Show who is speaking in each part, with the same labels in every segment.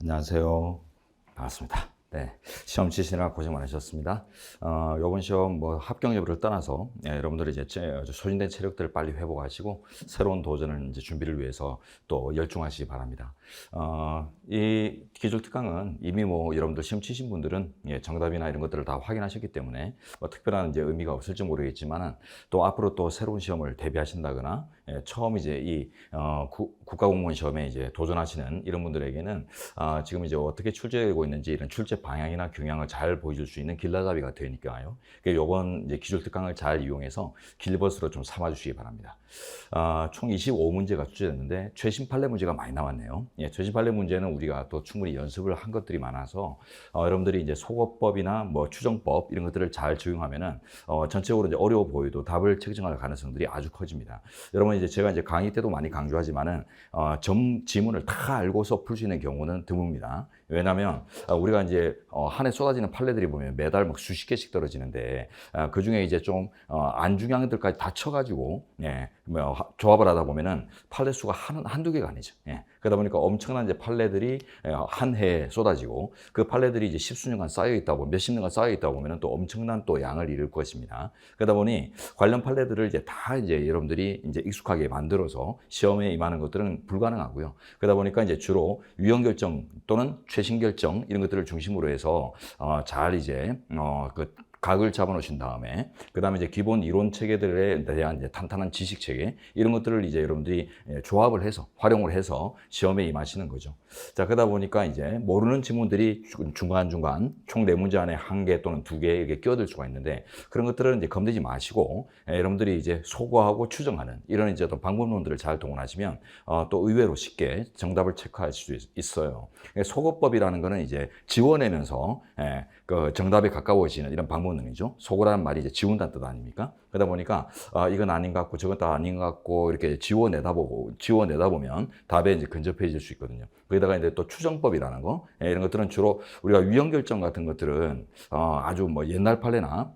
Speaker 1: 안녕하세요. 반갑습니다. 네, 시험 치시느라 고생 많으셨습니다. 이번 시험 뭐 합격 여부를 떠나서 여러분들이 이제 소진된 체력들을 빨리 회복하시고 새로운 도전을 이제 준비를 위해서 또 열중하시기 바랍니다. 이 기출 특강은 이미 뭐 여러분들 시험 치신 분들은 정답이나 이런 것들을 다 확인하셨기 때문에 뭐 특별한 이제 의미가 없을지 모르겠지만은 또 앞으로 또 새로운 시험을 대비하신다거나 처음 이제 이 국가공무원 시험에 이제 도전하시는 이런 분들에게는 지금 이제 어떻게 출제되고 있는지 이런 출제 방향이나 경향을 잘 보여줄 수 있는 길라잡이가 되니까요. 그러니까 요번 이제 기출 특강을 잘 이용해서 길버스로 좀 삼아 주시기 바랍니다. 총 25문제가 출제됐는데 최신 판례 문제가 많이 나왔네요. 최신 판례 문제는 우리가 또 충분히 연습을 한 것들이 많아서 여러분들이 이제 속어법이나 뭐 추정법 이런 것들을 잘 적용하면은 전체적으로 이제 어려워 보여도 답을 책정할 가능성들이 아주 커집니다. 여러분 이제 제가 이제 강의 때도 많이 강조하지만은 지문을 다 알고서 풀 수 있는 경우는 드뭅니다. 왜냐하면 우리가 이제 한 해 쏟아지는 판례들이 보면 매달 막 수십 개씩 떨어지는데 그 중에 이제 좀 안 중요한 것들까지 다 쳐가지고 뭐 조합을 하다 보면은 판례 수가 한두 개가 아니죠. 그러다 보니까 엄청난 이제 판례들이 한 해에 쏟아지고 그 판례들이 이제 십수년간 쌓여 있다 보면 몇십 년간 쌓여 있다 보면은 또 엄청난 또 양을 이룰 것입니다. 그러다 보니 관련 판례들을 이제 다 이제 여러분들이 이제 익숙하게 만들어서 시험에 임하는 것들은 불가능하고요. 그러다 보니까 이제 주로 유형 결정 또는 최신 결정 이런 것들을 중심으로 해서 잘 이제 그 각을 잡아 놓으신 다음에 그다음에 이제 기본 이론 체계들에 대한 이제 탄탄한 지식 체계 이런 것들을 이제 여러분들이 조합을 해서 활용을 해서 시험에 임하시는 거죠. 자, 그러다 보니까 이제 모르는 지문들이 중간중간 총 4문제 안에 1개 또는 2개 이렇게 끼어들 수가 있는데 그런 것들은 이제 겁내지 마시고 여러분들이 이제 소거하고 추정하는 이런 이제 어떤 방법론들을 잘 동원하시면 또 의외로 쉽게 정답을 체크할 수 있어요. 소거법이라는 거는 이제 지워내면서 그 정답에 가까워지는 이런 방법론이죠. 소거라는 말이 이제 지운다는 뜻 아닙니까? 그러다 보니까 이건 아닌 것 같고 저건 또 아닌 것 같고 이렇게 지워내다 보면 답에 이제 근접해질 수 있거든요. 거기다가 이제 또 추정법이라는 거 이런 것들은 주로 우리가 유형 결정 같은 것들은 아주 뭐 옛날 판례나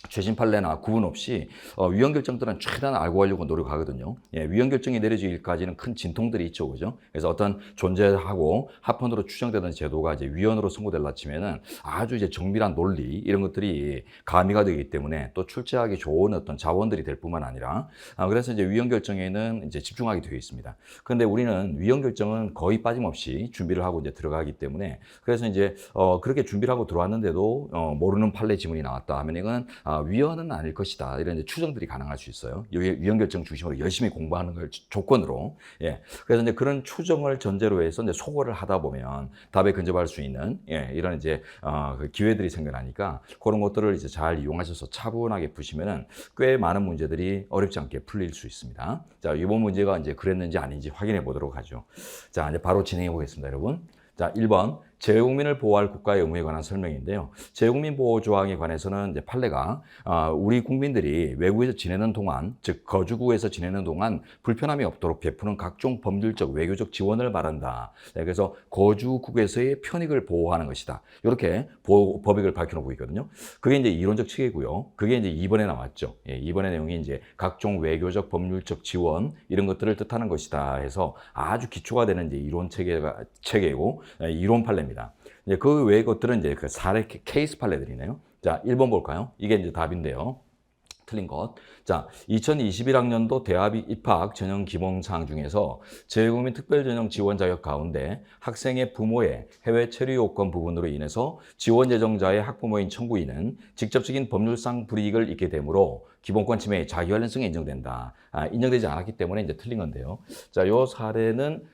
Speaker 1: 최신 판례나 구분 없이 위헌 결정들은 최대한 알고 가려고 노력하거든요. 위헌 결정이 내려지기까지는 큰 진통들이 있죠, 그죠? 그래서 어떤 존재하고 합헌으로 추정되던 제도가 이제 위헌으로 선고될라 치면은 아주 이제 정밀한 논리 이런 것들이 가미가 되기 때문에 또 출제하기 좋은 어떤 자원들이 될 뿐만 아니라 그래서 이제 위헌 결정에는 이제 집중하게 되어 있습니다. 그런데 우리는 위헌 결정은 거의 빠짐없이 준비를 하고 이제 들어가기 때문에 그래서 이제 그렇게 준비를 하고 들어왔는데도 모르는 판례 지문이 나왔다 하면 이거는 위헌은 아닐 것이다. 이런 이제 추정들이 가능할 수 있어요. 위헌 결정 중심으로 열심히 공부하는 걸 조건으로. 그래서 이제 그런 추정을 전제로 해서 이제 소거를 하다 보면 답에 근접할 수 있는 이런 이제 그 기회들이 생겨나니까 그런 것들을 이제 잘 이용하셔서 차분하게 푸시면은 꽤 많은 문제들이 어렵지 않게 풀릴 수 있습니다. 자, 이번 문제가 이제 그랬는지 아닌지 확인해 보도록 하죠. 자, 이제 바로 진행해 보겠습니다, 여러분. 자, 1번. 재외국민을 보호할 국가의 의무에 관한 설명인데요. 재외국민 보호 조항에 관해서는 이제 판례가 우리 국민들이 외국에서 지내는 동안, 즉 거주국에서 지내는 동안 불편함이 없도록 베푸는 각종 법률적, 외교적 지원을 말한다. 그래서 거주국에서의 편익을 보호하는 것이다. 이렇게 법익을 밝혀놓고 있거든요. 그게 이제 이론적 체계고요. 그게 이제 2번에 나왔죠. 2번의 내용이 이제 각종 외교적, 법률적 지원 이런 것들을 뜻하는 것이다. 해서 아주 기초가 되는 이제 이론 체계고 이론 판례입니다. 이제 그 외의 것들은 이제 그 사례 케이스 판례들이네요. 자, 1번 볼까요? 이게 이제 답인데요. 틀린 것. 자, 2021학년도 대학 입학 전형 기본사항 중에서 재외국민 특별전형 지원 자격 가운데 학생의 부모의 해외 체류 요건 부분으로 인해서 지원 예정자의 학부모인 청구인은 직접적인 법률상 불이익을 입게 되므로 기본권 침해의 자기 관련성이 인정된다. 인정되지 않았기 때문에 이제 틀린 건데요. 자, 요 사례는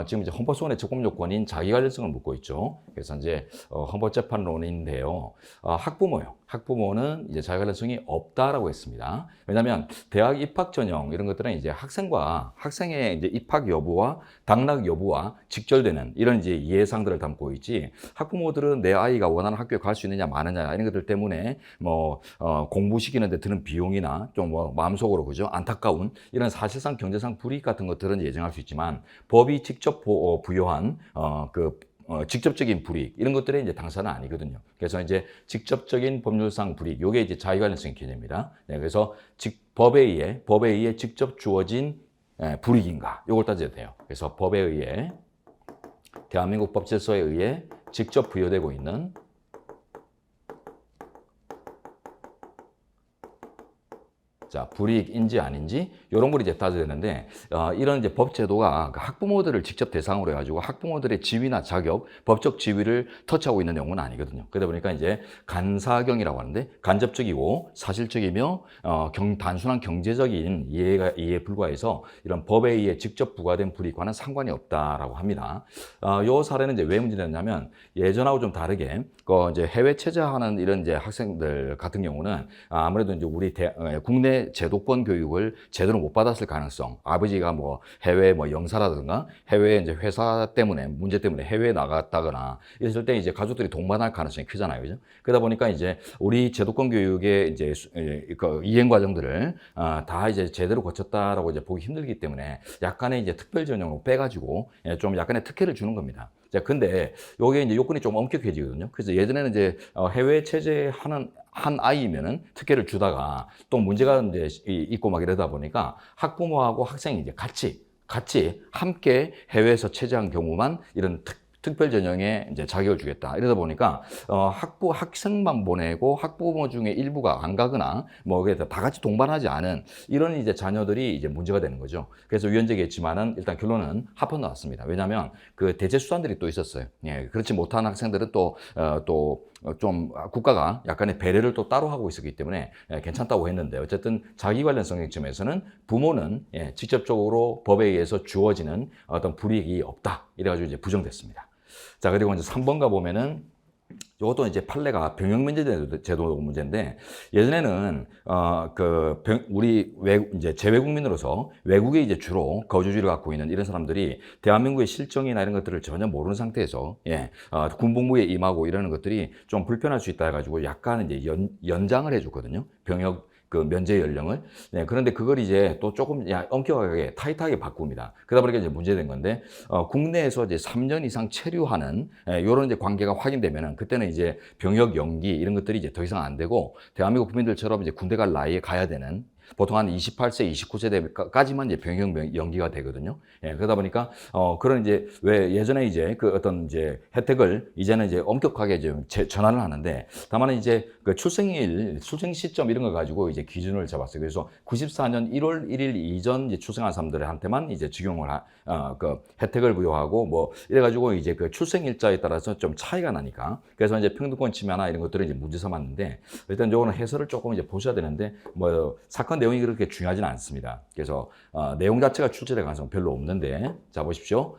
Speaker 1: 지금 이제 헌법소원의 적법 요건인 자기 관련성을 묻고 있죠. 그래서 이제 헌법재판론인데요. 학부모요. 학부모는 이제 자기 관련성이 없다라고 했습니다. 왜냐하면 대학 입학 전형 이런 것들은 이제 학생의 이제 입학 여부와 당락 여부와 직결되는 이런 이제 이해사항들을 담고 있지. 학부모들은 내 아이가 원하는 학교에 갈 수 있느냐 마느냐 이런 것들 때문에 뭐 공부시키는 데 드는 비용이나 좀 뭐 마음속으로 그죠 안타까운 이런 사실상 경제상 불이익 같은 것들은 예정할 수 있지만 법이 직접 부여한 직접적인 불이익 이런 것들이 이제 당사는 아니거든요. 그래서 이제 직접적인 법률상 불이익 요게 이제 자기 관련성 개념입니다. 그래서 법에 의해 직접 주어진 불이익인가 요걸 따져야 돼요. 그래서 법에 의해 대한민국 법제서에 의해 직접 부여되고 있는 자, 불이익인지 아닌지 이런 걸 이제 따져야 되는데 이런 이제 법 제도가 학부모들을 직접 대상으로 해가지고 학부모들의 지위나 자격, 법적 지위를 터치하고 있는 내용은 아니거든요. 그러다 보니까 이제 간사경이라고 하는데 간접적이고 사실적이며 단순한 경제적인 이해에 불과해서 이런 법에 의해 직접 부과된 불이익과는 상관이 없다라고 합니다. 요 사례는 이제 왜 문제됐냐면 예전하고 좀 다르게 이제 해외 체제하는 이런 이제 학생들 같은 경우는 아무래도 이제 우리 국내 제도권 교육을 제대로 못 받았을 가능성, 아버지가 뭐 해외 뭐 영사라든가 해외 이제 회사 때문에 문제 때문에 해외에 나갔다거나 이랬을 때 이제 가족들이 동반할 가능성이 크잖아요, 그죠? 그러다 보니까 이제 우리 제도권 교육의 이제 그 이행 과정들을 다 이제 제대로 거쳤다라고 이제 보기 힘들기 때문에 약간의 이제 특별 전형으로 빼가지고 좀 약간의 특혜를 주는 겁니다. 자, 근데 요게 이제 요건이 좀 엄격해지거든요. 그래서 예전에는 이제 해외 체제하는 한 아이면은 특혜를 주다가 또 문제가 이제 있고 막 이러다 보니까 학부모하고 학생이 이제 같이 함께 해외에서 체제한 경우만 이런 특별 전형에 이제 자격을 주겠다. 이러다 보니까 학생만 보내고 학부모 중에 일부가 안 가거나 뭐 그래서 다 같이 동반하지 않은 이런 이제 자녀들이 이제 문제가 되는 거죠. 그래서 위헌적이었지만은 일단 결론은 합헌 나왔습니다. 왜냐하면 그 대체 수단들이 또 있었어요. 예, 그렇지 못한 학생들은 좀 국가가 약간의 배려를 또 따로 하고 있었기 때문에 괜찮다고 했는데 어쨌든 자기 관련 성격점에서는 부모는 직접적으로 법에 의해서 주어지는 어떤 불이익이 없다. 이래가지고 이제 부정됐습니다. 자, 그리고 이제 3번 가보면은 이것도 이제 판례가 병역면제 제도 문제인데 예전에는 우리 이제 재외국민으로서 외국에 이제 주로 거주지를 갖고 있는 이런 사람들이 대한민국의 실정이나 이런 것들을 전혀 모르는 상태에서 군복무에 임하고 이러는 것들이 좀 불편할 수 있다 해가지고 약간 이제 연장을 해줬거든요. 병역 그 면제 연령을. 네, 그런데 그걸 이제 또 조금 엄격하게 타이트하게 바꿉니다. 그러다 보니까 이제 문제된 건데, 국내에서 이제 3년 이상 체류하는, 요런 이제 관계가 확인되면은, 그때는 이제 병역 연기 이런 것들이 이제 더 이상 안 되고, 대한민국 국민들처럼 이제 군대 갈 나이에 가야 되는, 보통 한 28세, 29세 때까지만 이제 병역 연기가 되거든요. 예, 그러다 보니까, 그런 이제, 왜 예전에 이제 그 어떤 이제 혜택을 이제는 이제 엄격하게 좀 전환을 하는데, 다만 이제 그 출생 시점 이런 거 가지고 이제 기준을 잡았어요. 그래서 94년 1월 1일 이전 이제 출생한 사람들한테만 이제 적용을 그 혜택을 부여하고 뭐 이래가지고 이제 그 출생 일자에 따라서 좀 차이가 나니까 그래서 이제 평등권 침해나 이런 것들을 이제 문제 삼았는데 일단 요거는 해설을 조금 이제 보셔야 되는데 뭐 사건 내용이 그렇게 중요하지는 않습니다. 그래서 내용 자체가 출제될 가능성 별로 없는데 자 보십시오.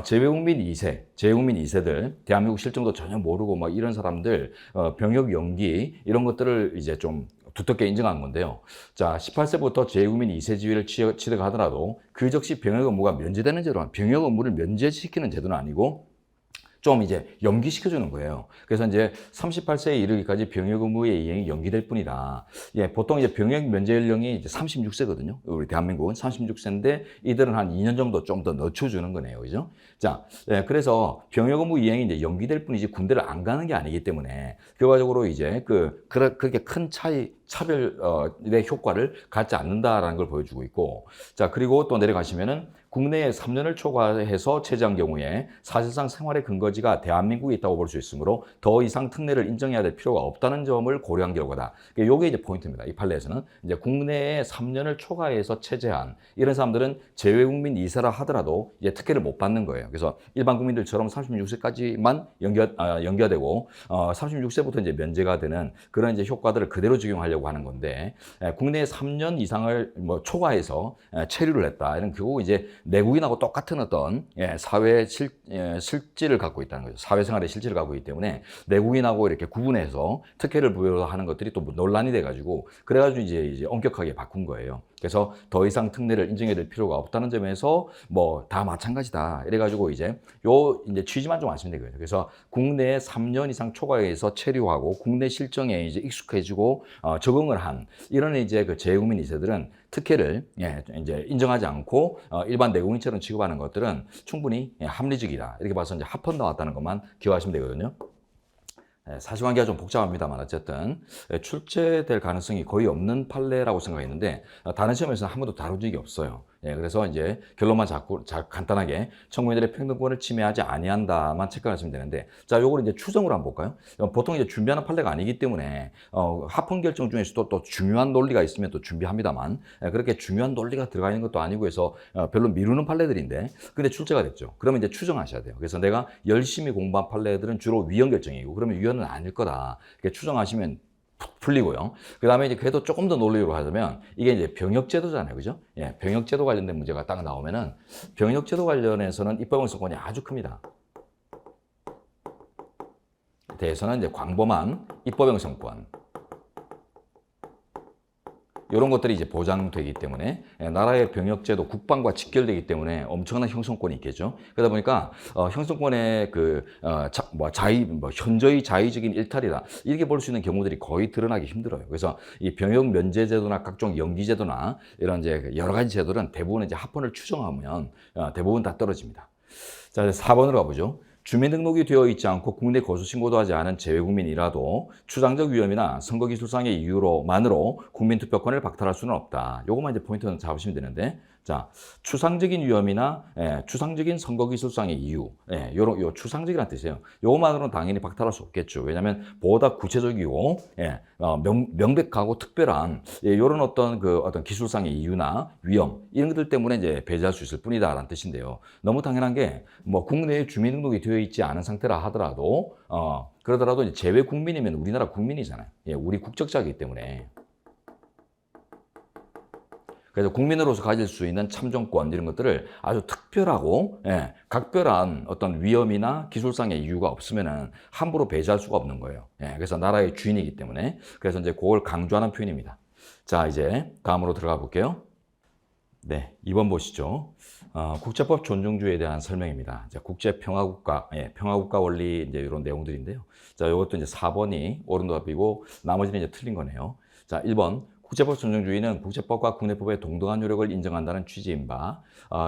Speaker 1: 재외국민 2세들 대한민국 실정도 전혀 모르고 막 이런 사람들 병역 연기 이런 것들을 이제 좀 두텁게 인정한 건데요. 자, 18세부터 재외국민 2세 지위를 취득하더라도 그 즉시 병역 업무가 면제되는 제도는 병역 업무를 면제시키는 제도는 아니고 좀 이제 연기시켜주는 거예요. 그래서 이제 38세에 이르기까지 병역 의무의 이행이 연기될 뿐이다. 예, 보통 이제 병역 면제 연령이 이제 36세거든요. 우리 대한민국은 36세인데 이들은 한 2년 정도 좀 더 늦춰주는 거네요. 그죠? 자, 예, 그래서 병역 의무 이행이 이제 연기될 뿐이지 군대를 안 가는 게 아니기 때문에 결과적으로 이제 그렇게 큰 차별의 효과를 갖지 않는다라는 걸 보여주고 있고 자, 그리고 또 내려가시면은 국내에 3년을 초과해서 체제한 경우에 사실상 생활의 근거지가 대한민국에 있다고 볼 수 있으므로 더 이상 특례를 인정해야 될 필요가 없다는 점을 고려한 결과다. 이게 이제 포인트입니다. 이 판례에서는 이제 국내에 3년을 초과해서 체제한 이런 사람들은 재외국민 2세라 하더라도 이제 특혜를 못 받는 거예요. 그래서 일반 국민들처럼 36세까지만 연기가 되고 36세부터 이제 면제가 되는 그런 이제 효과들을 그대로 적용하려고 하는 건데 국내에 3년 이상을 뭐 초과해서 체류를 했다. 이런 결국 이제 내국인하고 똑같은 어떤 사회 실질을 갖고 있다는 거죠. 사회생활의 실질을 갖고 있기 때문에 내국인하고 이렇게 구분해서 특혜를 부여하는 것들이 또 논란이 돼가지고 그래가지고 이제 엄격하게 바꾼 거예요. 그래서 더 이상 특례를 인정해야 될 필요가 없다는 점에서 뭐 다 마찬가지다. 이래가지고 이제 취지만 좀 아시면 되고요. 그래서 국내에 3년 이상 초과해서 체류하고 국내 실정에 이제 익숙해지고 적응을 한 이런 이제 그 재외국민 2세들은 특혜를 이제 인정하지 않고 일반 내국인처럼 취급하는 것들은 충분히 합리적이다. 이렇게 봐서 이제 합헌 나왔다는 것만 기억하시면 되거든요. 사실관계가 좀 복잡합니다만 어쨌든 출제될 가능성이 거의 없는 판례라고 생각했는데 다른 시험에서는 한 번도 다룬 적이 없어요. 예, 그래서 이제 결론만 간단하게 청구인들의 평등권을 침해하지 아니한다만 체크하시면 되는데, 자, 요걸 이제 추정으로 한번 볼까요? 보통 이제 준비하는 판례가 아니기 때문에 합헌 결정 중에서도 또 중요한 논리가 있으면 또 준비합니다만, 예, 그렇게 중요한 논리가 들어가 있는 것도 아니고 해서 별로 미루는 판례들인데, 근데 출제가 됐죠. 그러면 이제 추정하셔야 돼요. 그래서 내가 열심히 공부한 판례들은 주로 위헌 결정이고, 그러면 위헌은 아닐 거다. 이렇게 추정하시면 풀리고요. 그 다음에 이제 그래도 조금 더 논리로 하자면, 이게 이제 병역제도잖아요. 그죠? 예, 병역제도 관련된 문제가 딱 나오면은, 병역제도 관련해서는 입법 형성권이 아주 큽니다. 대해서는 이제 광범한 입법 형성권. 이런 것들이 이제 보장되기 때문에, 나라의 병역제도, 국방과 직결되기 때문에 엄청난 형성권이 있겠죠. 그러다 보니까 형성권의 현저히 자의적인 일탈이다, 이렇게 볼 수 있는 경우들이 거의 드러나기 힘들어요. 그래서 이 병역 면제제도나 각종 연기제도나 이런 이제 여러 가지 제도는 대부분 이제 합헌을 추정하면 대부분 다 떨어집니다. 자, 4번으로 가보죠. 주민등록이 되어 있지 않고 국내 거주신고도 하지 않은 재외국민이라도 추상적 위험이나 선거기술상의 이유로만으로 국민투표권을 박탈할 수는 없다. 요것만 이제 포인트는 잡으시면 되는데, 자, 추상적인 위험이나 추상적인 선거기술상의 이유, 요 추상적이라는 뜻이에요. 요것만으로는 당연히 박탈할 수 없겠죠. 왜냐하면 보다 구체적이고 명백하고 특별한 요런 어떤 기술상의 이유나 위험, 이런 것들 때문에 이제 배제할 수 있을 뿐이다라는 뜻인데요. 너무 당연한 게 뭐 국내에 주민등록이 되어 있지 않은 상태라 하더라도 그러더라도 이제 재외 국민이면 우리나라 국민이잖아요. 예, 우리 국적자이기 때문에. 그래서 국민으로서 가질 수 있는 참정권, 이런 것들을 아주 특별하고 각별한 어떤 위험이나 기술상의 이유가 없으면은 함부로 배제할 수가 없는 거예요. 그래서 나라의 주인이기 때문에. 그래서 이제 그걸 강조하는 표현입니다. 자, 이제 다음으로 들어가 볼게요. 네, 2번 보시죠. 국제법 존중주의에 대한 설명입니다. 국제평화국가, 평화국가 원리, 이제 이런 내용들인데요. 자, 이것도 이제 4번이 옳은 답이고, 나머지는 이제 틀린 거네요. 자, 1번. 국제법 존중주의는 국제법과 국내법의 동등한 효력을 인정한다는 취지인 바,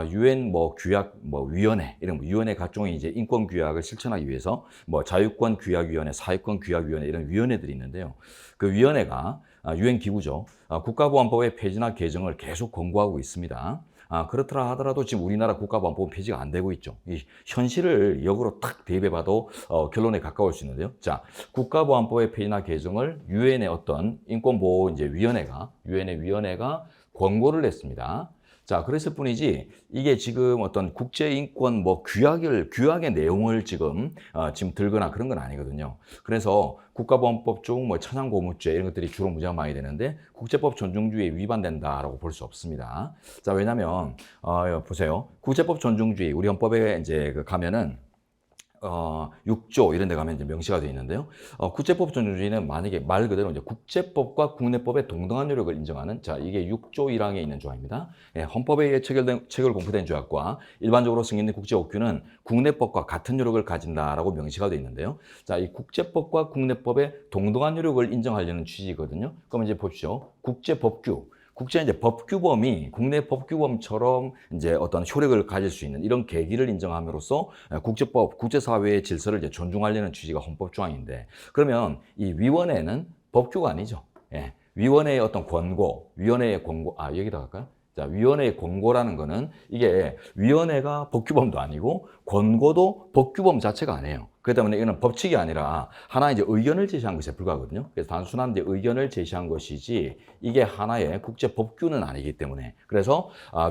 Speaker 1: 유엔 규약 위원회, 이런 위원회 각종의 이제 인권 규약을 실천하기 위해서 자유권 규약위원회, 사회권 규약위원회, 이런 위원회들이 있는데요. 그 위원회가 유엔 기구죠. 국가보안법의 폐지나 개정을 계속 권고하고 있습니다. 그렇더라 하더라도 지금 우리나라 국가보안법은 폐지가 안 되고 있죠. 이 현실을 역으로 딱 대입해봐도 결론에 가까울 수 있는데요. 자, 국가보안법의 폐지나 개정을 유엔의 어떤 인권보호 이제 유엔의 위원회가 권고를 했습니다. 자, 그랬을 뿐이지 이게 지금 어떤 국제인권 규약의 내용을 지금 들거나 그런 건 아니거든요. 그래서 국가보안법 중 천연고무죄 이런 것들이 주로 문제가 많이 되는데, 국제법 존중주의에 위반된다라고 볼 수 없습니다. 자, 왜냐면 보세요. 국제법 존중주의, 우리 헌법에 이제 가면은 6조 이런 데 가면 이제 명시가 되어 있는데요. 국제법 존중주의는 만약에 말 그대로 이제 국제법과 국내법의 동등한 효력을 인정하는, 자, 이게 6조 1항에 있는 조항입니다. 헌법에 의해 체결 공포된 조약과 일반적으로 승인된 국제법규는 국내법과 같은 효력을 가진다라고 명시가 되어 있는데요. 자, 이 국제법과 국내법의 동등한 효력을 인정하려는 취지거든요. 그럼 이제 보십시오. 국제법규. 국제 이제 법규범이 국내 법규범처럼 이제 어떤 효력을 가질 수 있는 이런 계기를 인정함으로써 국제법, 국제사회의 질서를 이제 존중하려는 취지가 헌법 조항인데, 그러면 이 위원회는 법규가 아니죠. 위원회의 어떤 위원회의 권고, 여기다 갈까요? 자, 위원회의 권고라는 거는 이게 위원회가 법규범도 아니고 권고도 법규범 자체가 아니에요. 그렇기 때문에 이거는 법칙이 아니라 하나의 이제 의견을 제시한 것에 불과하거든요. 그래서 단순한 이제 의견을 제시한 것이지 이게 하나의 국제 법규는 아니기 때문에, 그래서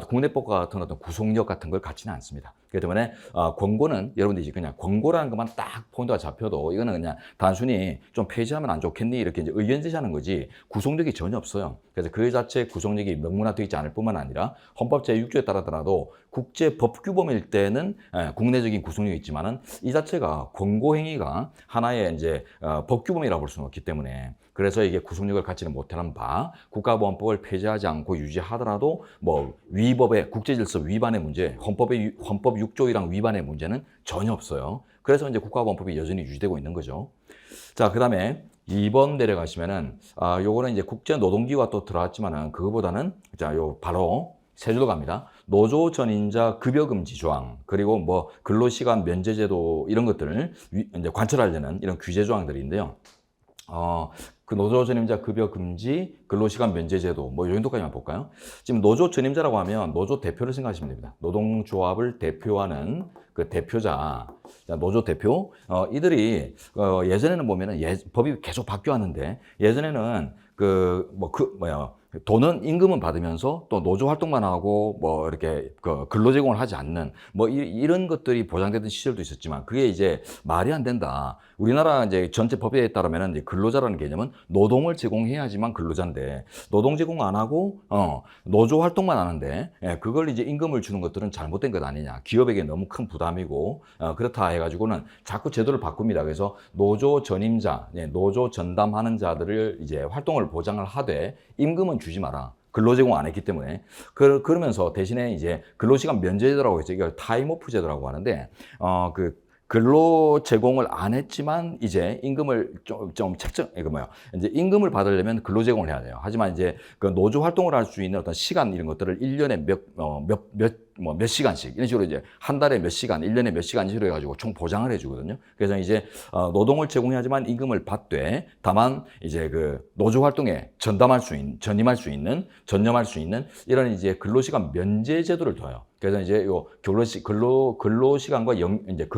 Speaker 1: 국내법과 같은 어떤 구속력 같은 걸 갖지는 않습니다. 그렇기 때문에 권고는 여러분들이 그냥 권고라는 것만 딱 포인트가 잡혀도 이거는 그냥 단순히 좀 폐지하면 안 좋겠니 이렇게 이제 의견 제시하는 거지 구속력이 전혀 없어요. 그래서 그 자체의 구속력이 명문화되어 있지 않을 뿐만 아니라 헌법 제6조에 따르더라도 국제 법규범일 때는 국내적인 구속력이 있지만은 이 자체가 권고 행위가 하나의 이제 법규범이라고 볼 수는 없기 때문에, 그래서 이게 구속력을 갖지는 못하는 바, 국가보안법을 폐지하지 않고 유지하더라도 위법의 국제질서 위반의 문제, 헌법 6조 1항 위반의 문제는 전혀 없어요. 그래서 이제 국가보안법이 여전히 유지되고 있는 거죠. 자, 그다음에 2번 내려가시면은 요거는 이제 국제노동기구가 또 들어왔지만은 그거보다는 자, 요 바로 세 줄로 갑니다. 노조 전인자 급여 금지 조항, 그리고 근로시간 면제제도 이런 것들을 이제 관철하려는 이런 규제 조항들인데요. 그 노조 전임자 급여 금지, 근로시간 면제제도, 뭐, 이 정도까지만 볼까요? 지금 노조 전임자라고 하면 노조 대표를 생각하시면 됩니다. 노동조합을 대표하는 그 대표자, 노조 대표, 이들이, 예전에는 보면은 법이 계속 바뀌었는데, 예전에는 돈은 임금은 받으면서 또 노조 활동만 하고 뭐 이렇게 그 근로 제공을 하지 않는 뭐 이런 것들이 보장되던 시절도 있었지만 그게 이제 말이 안 된다. 우리나라 이제 전체 법에 따르면 이제 근로자라는 개념은 노동을 제공해야지만 근로자인데 노동 제공 안 하고 노조 활동만 하는데 그걸 이제 임금을 주는 것들은 잘못된 것 아니냐. 기업에게 너무 큰 부담이고 그렇다 해가지고는 자꾸 제도를 바꿉니다. 그래서 노조 전임자, 노조 전담하는 자들을 이제 활동을 보장을 하되 임금은 주지 마라. 근로 제공 안 했기 때문에. 그러면서 대신에 이제 근로시간 면제제도라고 해서 이걸 타임오프 제도라고 하는데, 근로 제공을 안 했지만 이제 임금을 좀 책정, 이제 임금을 받으려면 근로 제공을 해야 돼요. 하지만 이제 그 노조 활동을 할 수 있는 어떤 시간 이런 것들을 1년에 몇 시간씩 이런 식으로 이제 한 달에 몇 시간, 1년에 몇 시간씩으로 해가지고 총 보장을 해주거든요. 그래서 이제 노동을 제공해야지만 임금을 받되 다만 이제 그 노조 활동에 전념할 수 있는 이런 이제 근로시간 면제 제도를 둬요. 그래서 이제 요 근로시간과 이제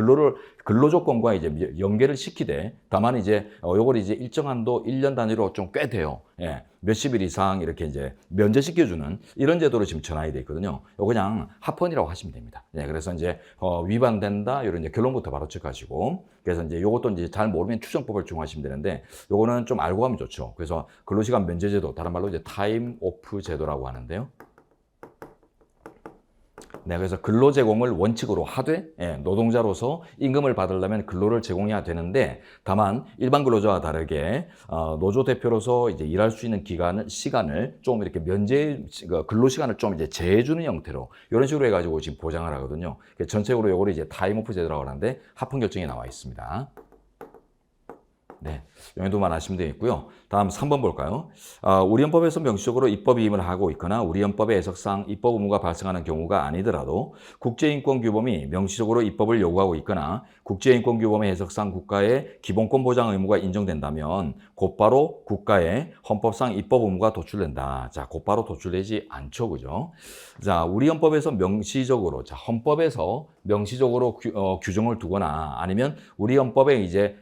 Speaker 1: 근로조건과 이제 연계를 시키되 다만 이제 요걸 이제 일정 한도 1년 단위로 좀 꽤 돼요. 예. 몇십 일 이상 이렇게 이제 면제시켜주는 이런 제도로 지금 전환이 돼 있거든요. 요 그냥 합헌이라고 하시면 됩니다. 예. 그래서 이제 위반된다 이런 이제 결론부터 바로 체크하시고 그래서 이제 요것도 이제 잘 모르면 추정법을 적용하시면 되는데 요거는 좀 알고 가면 좋죠. 그래서 근로시간 면제제도 다른 말로 이제 타임 오프 제도라고 하는데요. 네, 그래서 근로 제공을 원칙으로 하되 노동자로서 임금을 받으려면 근로를 제공해야 되는데 다만 일반 근로자와 다르게 노조 대표로서 이제 일할 수 있는 시간을 좀 이렇게 근로 시간을 좀 이제 제해주는 형태로 이런 식으로 해가지고 지금 보장을 하거든요. 전체적으로 요거를 이제 타임오프 제도라고 하는데 합헌 결정이 나와 있습니다. 네, 이 정도만 아시면 되겠고요. 다음 3번 볼까요? 우리 헌법에서 명시적으로 입법 위임을 하고 있거나 우리 헌법의 해석상 입법 의무가 발생하는 경우가 아니더라도 국제인권규범이 명시적으로 입법을 요구하고 있거나 국제인권규범의 해석상 국가의 기본권 보장 의무가 인정된다면 곧바로 국가의 헌법상 입법 의무가 도출된다. 자, 곧바로 도출되지 않죠, 그죠? 자, 우리 헌법에서 명시적으로, 헌법에서 명시적으로 규정을 두거나 아니면 우리 헌법의 이제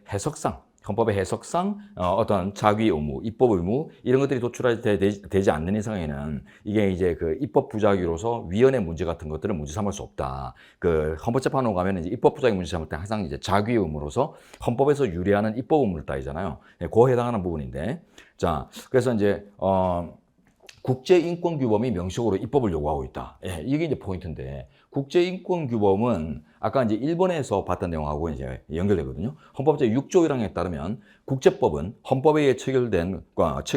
Speaker 1: 헌법의 해석상 어떤 자기 의무, 입법 의무 이런 것들이 도출되지 않는 이상에는 이게 이제 그 입법 부작위로서 위헌의 문제 같은 것들을 문제 삼을 수 없다. 그 헌법재판으로 가면 이제 입법 부작위 문제 삼을 때 항상 이제 자기 의무로서 헌법에서 유래하는 입법 의무를 따지잖아요. 그거에 해당하는 부분인데, 자 그래서 이제 국제인권규범이 명시적으로 입법을 요구하고 있다. 이게 이제 포인트인데 국제인권규범은 아까 이제 일본에서 봤던 내용하고 이제 연결되거든요. 헌법 제6조 1항에 따르면 국제법은 헌법에 의해 체결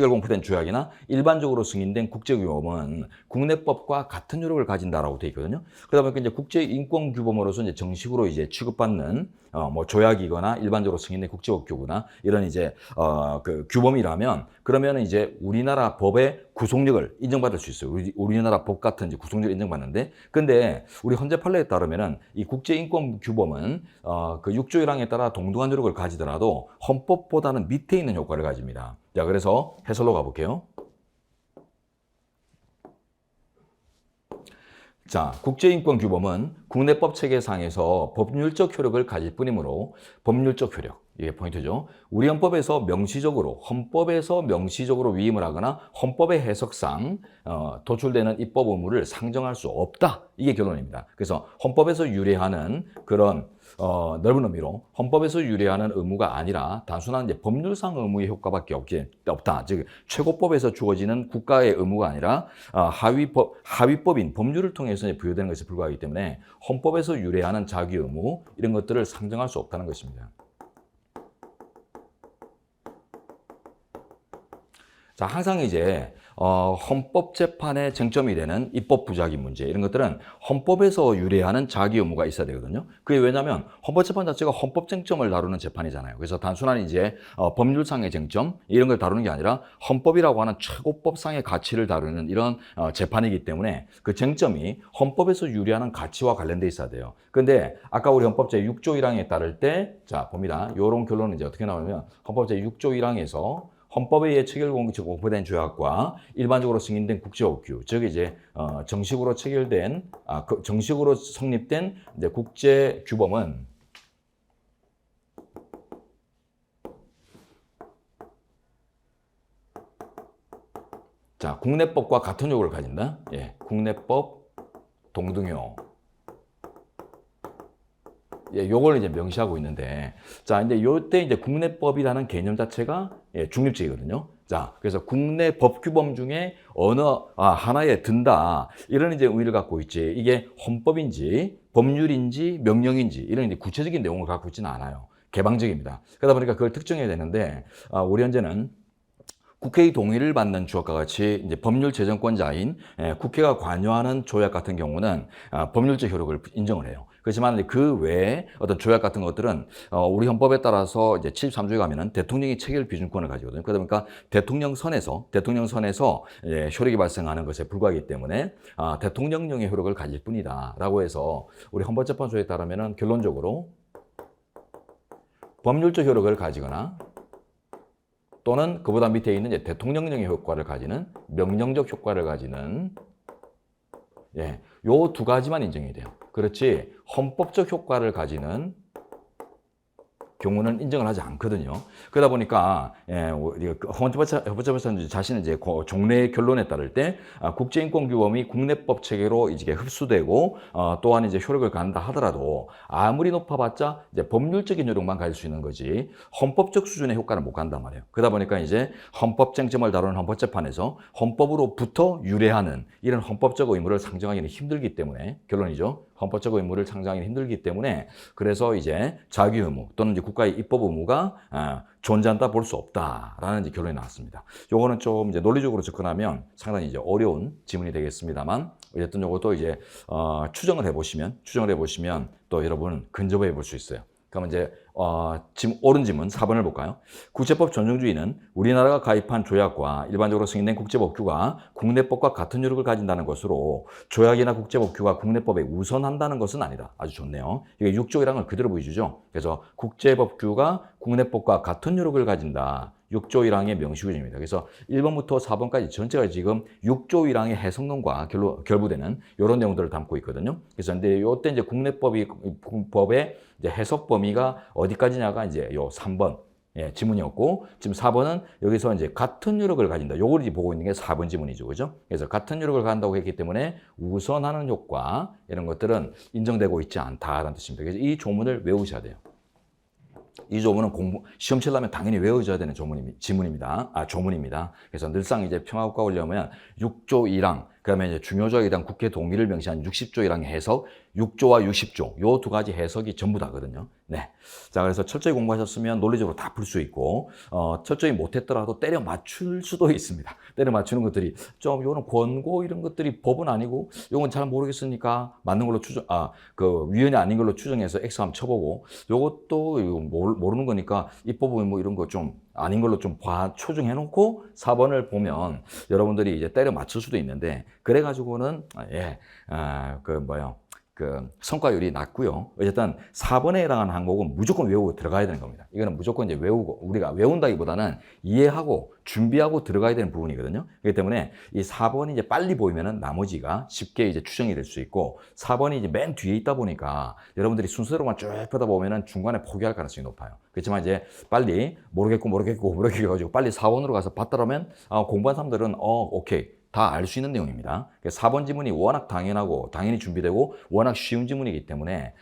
Speaker 1: 공포된 조약이나 일반적으로 승인된 국제규범은 국내법과 같은 효력을 가진다라고 되어 있거든요. 그러다 보니까 이제 국제인권규범으로서 이제 정식으로 이제 취급받는 뭐 조약이거나 일반적으로 승인된 국제법 규구나 이런 이제 그 규범이라면 그러면 이제 우리나라 법의 구속력을 인정받을 수 있어요. 우리나라 법 같은 이제 구속력을 인정받는데, 근데 우리 헌재 판례에 따르면은 이 국제인권 규범은 그 6조 1항에 따라 동등한 효력을 가지더라도 헌법보다는 밑에 있는 효과를 가집니다. 자, 그래서 해설로 가볼게요. 자, 국제인권규범은 국내법 체계상에서 법률적 효력을 가질 뿐이므로 법률적 효력, 이게 포인트죠. 우리 헌법에서 명시적으로 위임을 하거나 헌법의 해석상 도출되는 입법 의무를 상정할 수 없다. 이게 결론입니다. 그래서 헌법에서 유래하는 그런 넓은 의미로 헌법에서 유래하는 의무가 아니라 단순한 이제 법률상 의무의 효과밖에 없다. 즉 최고법에서 주어지는 국가의 의무가 아니라 하위법인 법률을 통해서 부여되는 것에 불과하기 때문에 헌법에서 유래하는 자기 의무 이런 것들을 상정할 수 없다는 것입니다. 자, 항상 이제 헌법재판의 쟁점이 되는 입법 부작위 문제 이런 것들은 헌법에서 유래하는 자기 의무가 있어야 되거든요. 그게 왜냐하면 헌법재판 자체가 헌법 쟁점을 다루는 재판이잖아요. 그래서 단순한 이제 법률상의 쟁점 이런 걸 다루는 게 아니라 헌법이라고 하는 최고법상의 가치를 다루는 이런 재판이기 때문에 그 쟁점이 헌법에서 유래하는 가치와 관련돼 있어야 돼요. 그런데 아까 우리 헌법 제6조 1항에 따를 때 자 봅니다. 이런 결론은 이제 어떻게 나오냐면 헌법 제6조 1항에서 헌법에 의해 체결 공포된 조약과 일반적으로 승인된 국제법규, 즉 이제 정식으로 체결된 정식으로 성립된 이제 국제 규범은 자 국내법과 같은 요구를 가진다. 예, 국내법 동등요. 예, 요걸 이제 명시하고 있는데, 자, 이제 요때 이제 국내법이라는 개념 자체가 예, 중립적이거든요. 자, 그래서 국내 법 규범 중에 어느 하나에 든다 이런 이제 의미를 갖고 있지. 이게 헌법인지 법률인지 명령인지 이런 이제 구체적인 내용을 갖고 있지는 않아요. 개방적입니다. 그러다 보니까 그걸 특정해야 되는데, 우리 현재는 국회의 동의를 받는 조약과 같이 이제 법률 제정권자인 국회가 관여하는 조약 같은 경우는 법률적 효력을 인정을 해요. 그렇지만 그 외에 어떤 조약 같은 것들은 우리 헌법에 따라서 이제 73조에 가면은 대통령이 체결 비준권을 가지거든요. 그러다 보니까 대통령 선에서 효력이 발생하는 것에 불과하기 때문에 대통령령의 효력을 가질 뿐이다라고 해서 우리 헌법재판소에 따르면은 결론적으로 법률적 효력을 가지거나 또는 그보다 밑에 있는 이제 대통령령의 효과를 가지는 명령적 효과를 가지는 예, 요 두 가지만 인정이 돼요. 그렇지 헌법적 효과를 가지는 경우는 인정을 하지 않거든요. 그러다 보니까 헌법재판소 자신은 이제 종래 결론에 따를 때 국제인권규범이 국내법 체계로 이제 흡수되고 또한 이제 효력을 갖는다 하더라도 아무리 높아봤자 이제 법률적인 효력만 가질 수 있는 거지 헌법적 수준의 효과를 못 간단 말이에요. 그러다 보니까 이제 헌법 쟁점을 다루는 헌법재판에서 헌법으로부터 유래하는 이런 헌법적 의무를 상정하기는 힘들기 때문에 결론이죠. 헌법적 의무를 상정하기는 힘들기 때문에 그래서 이제 자기 의무 또는 이제 국가의 입법 의무가 존재한다 볼 수 없다라는 이제 결론이 나왔습니다. 요거는 좀 이제 논리적으로 접근하면 상당히 이제 어려운 지문이 되겠습니다만 어쨌든 요것도 이제 추정을 해보시면 또 여러분 근접해 볼 수 있어요. 그러면 이제 지금 옳은 지문 4번을 볼까요? 국제법 존중주의는 우리나라가 가입한 조약과 일반적으로 승인된 국제법규가 국내법과 같은 효력을 가진다는 것으로 조약이나 국제법규가 국내법에 우선한다는 것은 아니다. 아주 좋네요. 이게 6조 1항을 그대로 보여주죠. 그래서 국제법규가 국내법과 같은 효력을 가진다. 6조 1항의 명시구조입니다. 그래서 1번부터 4번까지 전체가 지금 6조 1항의 해석론과 결부되는 이런 내용들을 담고 있거든요. 그래서 근데 이때 이제 국내법의 이제 해석 범위가 어디까지냐가 이제 요 3번 지문이었고 지금 4번은 여기서 이제 같은 효력을 가진다. 요걸 이제 보고 있는 게 4번 지문이죠. 그죠? 그래서 같은 효력을 가진다고 했기 때문에 우선하는 효과 이런 것들은 인정되고 있지 않다라는 뜻입니다. 그래서 이 조문을 외우셔야 돼요. 이 조문은 시험 치려면 당연히 외워져야 되는 조문입니다. 그래서 늘상 이제 평화국가 오려면 6조 1항, 그다음에 이제 중요조약에 대한 국회 동의를 명시한 60조 1항의 해석, 6조와 60조, 요 두 가지 해석이 전부 다거든요. 네. 자, 그래서 철저히 공부하셨으면 논리적으로 다 풀 수 있고, 철저히 못했더라도 때려 맞출 수도 있습니다. 때려 맞추는 것들이 요거는 권고 이런 것들이 법은 아니고, 요건 잘 모르겠으니까 맞는 걸로 그 위헌이 아닌 걸로 추정해서 X 한번 쳐보고, 요것도 모르는 거니까 입법은 뭐 이런 거 좀 아닌 걸로 좀 초중해놓고 4번을 보면 여러분들이 이제 때려 맞출 수도 있는데, 그래가지고는, 성과율이 낮고요. 어쨌든 4번에 해당하는 항목은 무조건 외우고 들어가야 되는 겁니다. 이거는 무조건 이제 우리가 외운다기보다는 이해하고 준비하고 들어가야 되는 부분이거든요. 그렇기 때문에 이 4번이 이제 빨리 보이면은 나머지가 쉽게 이제 추정이 될 수 있고 4번이 이제 맨 뒤에 있다 보니까 여러분들이 순서대로만 쭉 펴다 보면은 중간에 포기할 가능성이 높아요. 그렇지만 이제 빨리 모르겠고 해가지고 빨리 4번으로 가서 봤더라면 공부한 사람들은 오케이. 다 알 수 있는 내용입니다. 4번 지문이 워낙 당연하고 당연히 준비되고 워낙 쉬운 지문이기 때문에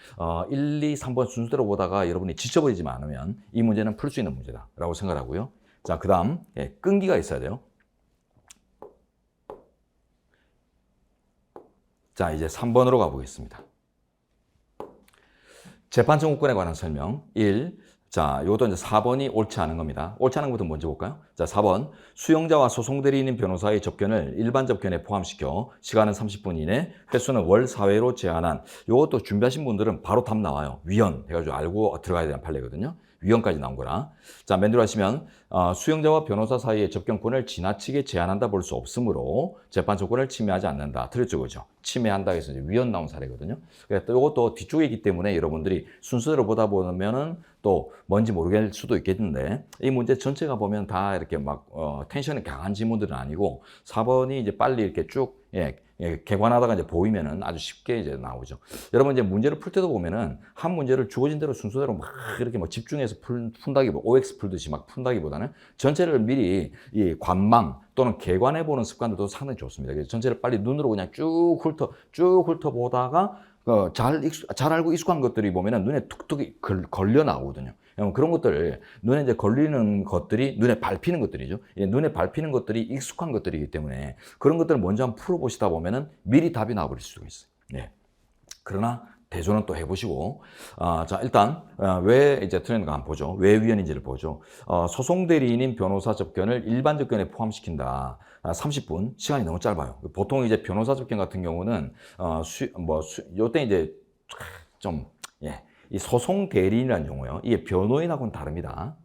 Speaker 1: 1, 2, 3번 순서대로 보다가 여러분이 지쳐버리지만 않으면 이 문제는 풀 수 있는 문제다라고 생각하고요. 자, 그 다음 끈기가 있어야 돼요. 자, 이제 3번으로 가보겠습니다. 재판 청구권에 관한 설명 1. 자, 이것도 이제 4번이 옳지 않은 겁니다. 옳지 않은 것부터 먼저 볼까요? 자, 4번. 수용자와 소송대리인 변호사의 접견을 일반 접견에 포함시켜 시간은 30분 이내, 횟수는 월 4회로 제한한. 이것도 준비하신 분들은 바로 답 나와요. 위헌 해가지고 알고 들어가야 되는 판례거든요. 위헌까지 나온 거라. 자, 맨 뒤로 하시면 수용자와 변호사 사이의 접견권을 지나치게 제한한다 볼 수 없으므로 재판 조건을 침해하지 않는다. 틀렸죠, 그죠? 침해한다 해서 이제 위헌 나온 사례거든요. 그러니까 또 이것도 뒤쪽에 있기 때문에 여러분들이 순서대로 보다 보면은 또 뭔지 모르겠을 수도 있겠는데 이 문제 전체가 보면 다 이렇게 막 텐션이 강한 지문들은 아니고 4번이 이제 빨리 이렇게 쭉 개관하다가 이제 보이면은 아주 쉽게 이제 나오죠. 여러분 이제 문제를 풀 때도 보면은 한 문제를 주어진 대로 순서대로 막 이렇게 뭐 집중해서 푼다기보다 OX 풀듯이 막 푼다기보다는 전체를 미리 이 관망 또는 개관해 보는 습관도 상당히 좋습니다. 그래서 전체를 빨리 눈으로 그냥 쭉 훑어 보다가 잘 알고 익숙한 것들이 보면은 눈에 툭툭 걸려 나오거든요. 그런 것들, 눈에 이제 걸리는 것들이 눈에 밟히는 것들이죠. 눈에 밟히는 것들이 익숙한 것들이기 때문에 그런 것들을 먼저 한번 풀어보시다 보면은 미리 답이 나와버릴 수가 있어요. 네. 그러나 대조는 또 해보시고, 자, 일단, 왜 이제 틀렸는가 한번 보죠. 왜 위헌인지를 보죠. 소송 대리인인 변호사 접견을 일반 접견에 포함시킨다. 30분. 시간이 너무 짧아요. 보통 이제 변호사 접견 같은 경우는, 요때 이제 좀, 이 소송 대리인이라는 용어요. 이게 변호인하고는 다릅니다.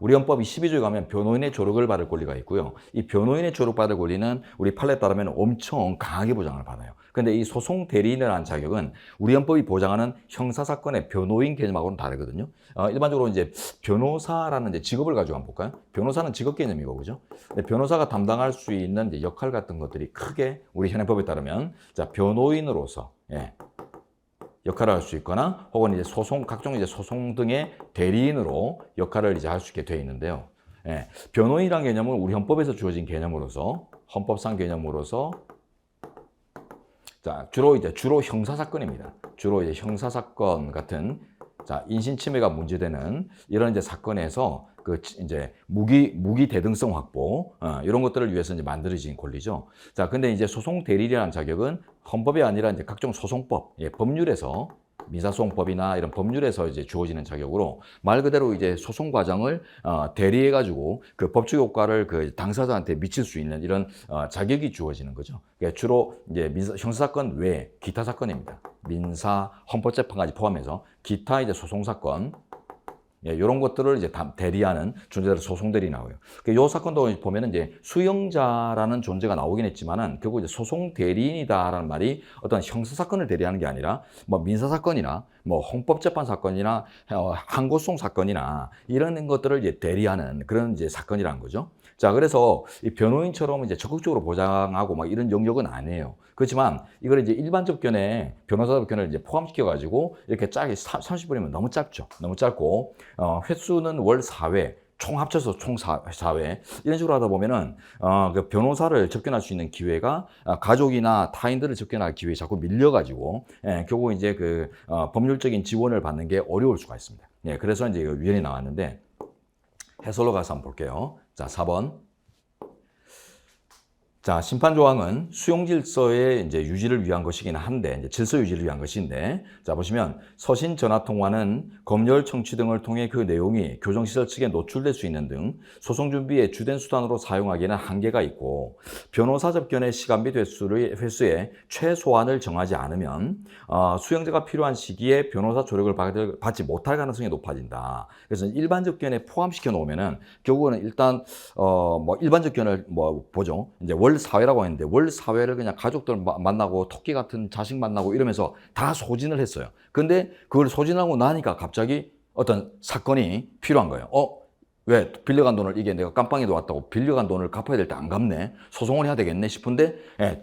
Speaker 1: 우리 헌법 12조에 가면 변호인의 조력을 받을 권리가 있고요. 이 변호인의 조력받을 권리는 우리 판례에 따르면 엄청 강하게 보장을 받아요. 근데 이 소송 대리인이라는 자격은 우리 헌법이 보장하는 형사사건의 변호인 개념하고는 다르거든요. 일반적으로 이제 변호사라는 이제 직업을 가지고 한번 볼까요? 변호사는 직업 개념이고, 그죠? 변호사가 담당할 수 있는 이제 역할 같은 것들이 크게 우리 현행법에 따르면, 자, 변호인으로서, 역할을 할 수 있거나 혹은 이제 각종 이제 소송 등의 대리인으로 역할을 이제 할 수 있게 되어 있는데요. 변호인이라는 개념은 우리 헌법에서 주어진 개념으로서 헌법상 개념으로서 자, 주로 형사 사건입니다. 주로 이제 형사 사건 같은 자, 인신 침해가 문제되는 이런 이제 사건에서 이제 무기 대등성 확보 이런 것들을 위해서 이제 만들어진 권리죠. 자, 근데 이제 소송 대리인이라는 자격은 헌법이 아니라 이제 각종 소송법, 법률에서 민사소송법이나 이런 법률에서 이제 주어지는 자격으로 말 그대로 이제 소송 과정을 대리해 가지고 그 법적 효과를 그 당사자한테 미칠 수 있는 이런 자격이 주어지는 거죠. 그러니까 주로 이제 형사사건 외에 기타 사건입니다. 민사, 헌법재판까지 포함해서 기타 이제 소송 사건. 이런 것들을 이제 대리하는 존재들 소송 대리 나와요. 이 사건도 보면은 이제 수용자라는 존재가 나오긴 했지만은 결국 이제 소송 대리인이다라는 말이 어떤 형사 사건을 대리하는 게 아니라 뭐 민사 사건이나 뭐 헌법재판 사건이나 항고소송 사건이나 이런 것들을 이제 대리하는 그런 이제 사건이라는 거죠. 자, 그래서 이 변호인처럼 이제 적극적으로 보장하고 막 이런 영역은 아니에요. 그렇지만 이걸 이제 일반 접견에 변호사 접견을 이제 포함시켜 가지고 이렇게 짧게 30분이면 너무 짧죠. 너무 짧고 횟수는 월 4회. 총 합쳐서 총 4회 이런 식으로 하다 보면은 그 변호사를 접견할 수 있는 기회가 가족이나 타인들을 접견할 기회에 자꾸 밀려가지고 결국 이제 그 법률적인 지원을 받는 게 어려울 수가 있습니다. 그래서 이제 위헌이 나왔는데 해설로 가서 한번 볼게요. 자, 4번. 자, 심판 조항은 수용 질서의 이제 유지를 위한 것이긴 한데, 이제 질서 유지를 위한 것인데, 자, 보시면, 서신 전화 통화는 검열 청취 등을 통해 그 내용이 교정시설 측에 노출될 수 있는 등 소송 준비의 주된 수단으로 사용하기에는 한계가 있고, 변호사 접견의 시간 및 횟수에 최소한을 정하지 않으면, 수용자가 필요한 시기에 변호사 조력을 받지 못할 가능성이 높아진다. 그래서 일반 접견에 포함시켜 놓으면은, 결국은 일단, 일반 접견을 보죠. 이제 월 4회라고 했는데 월 4회를 그냥 가족들 만나고 토끼 같은 자식 만나고 이러면서 다 소진을 했어요. 근데 그걸 소진하고 나니까 갑자기 어떤 사건이 필요한 거예요. 왜 빌려간 돈을 이게 내가 깜빵에도 왔다고 빌려간 돈을 갚아야 될 때 안 갚네. 소송을 해야 되겠네 싶은데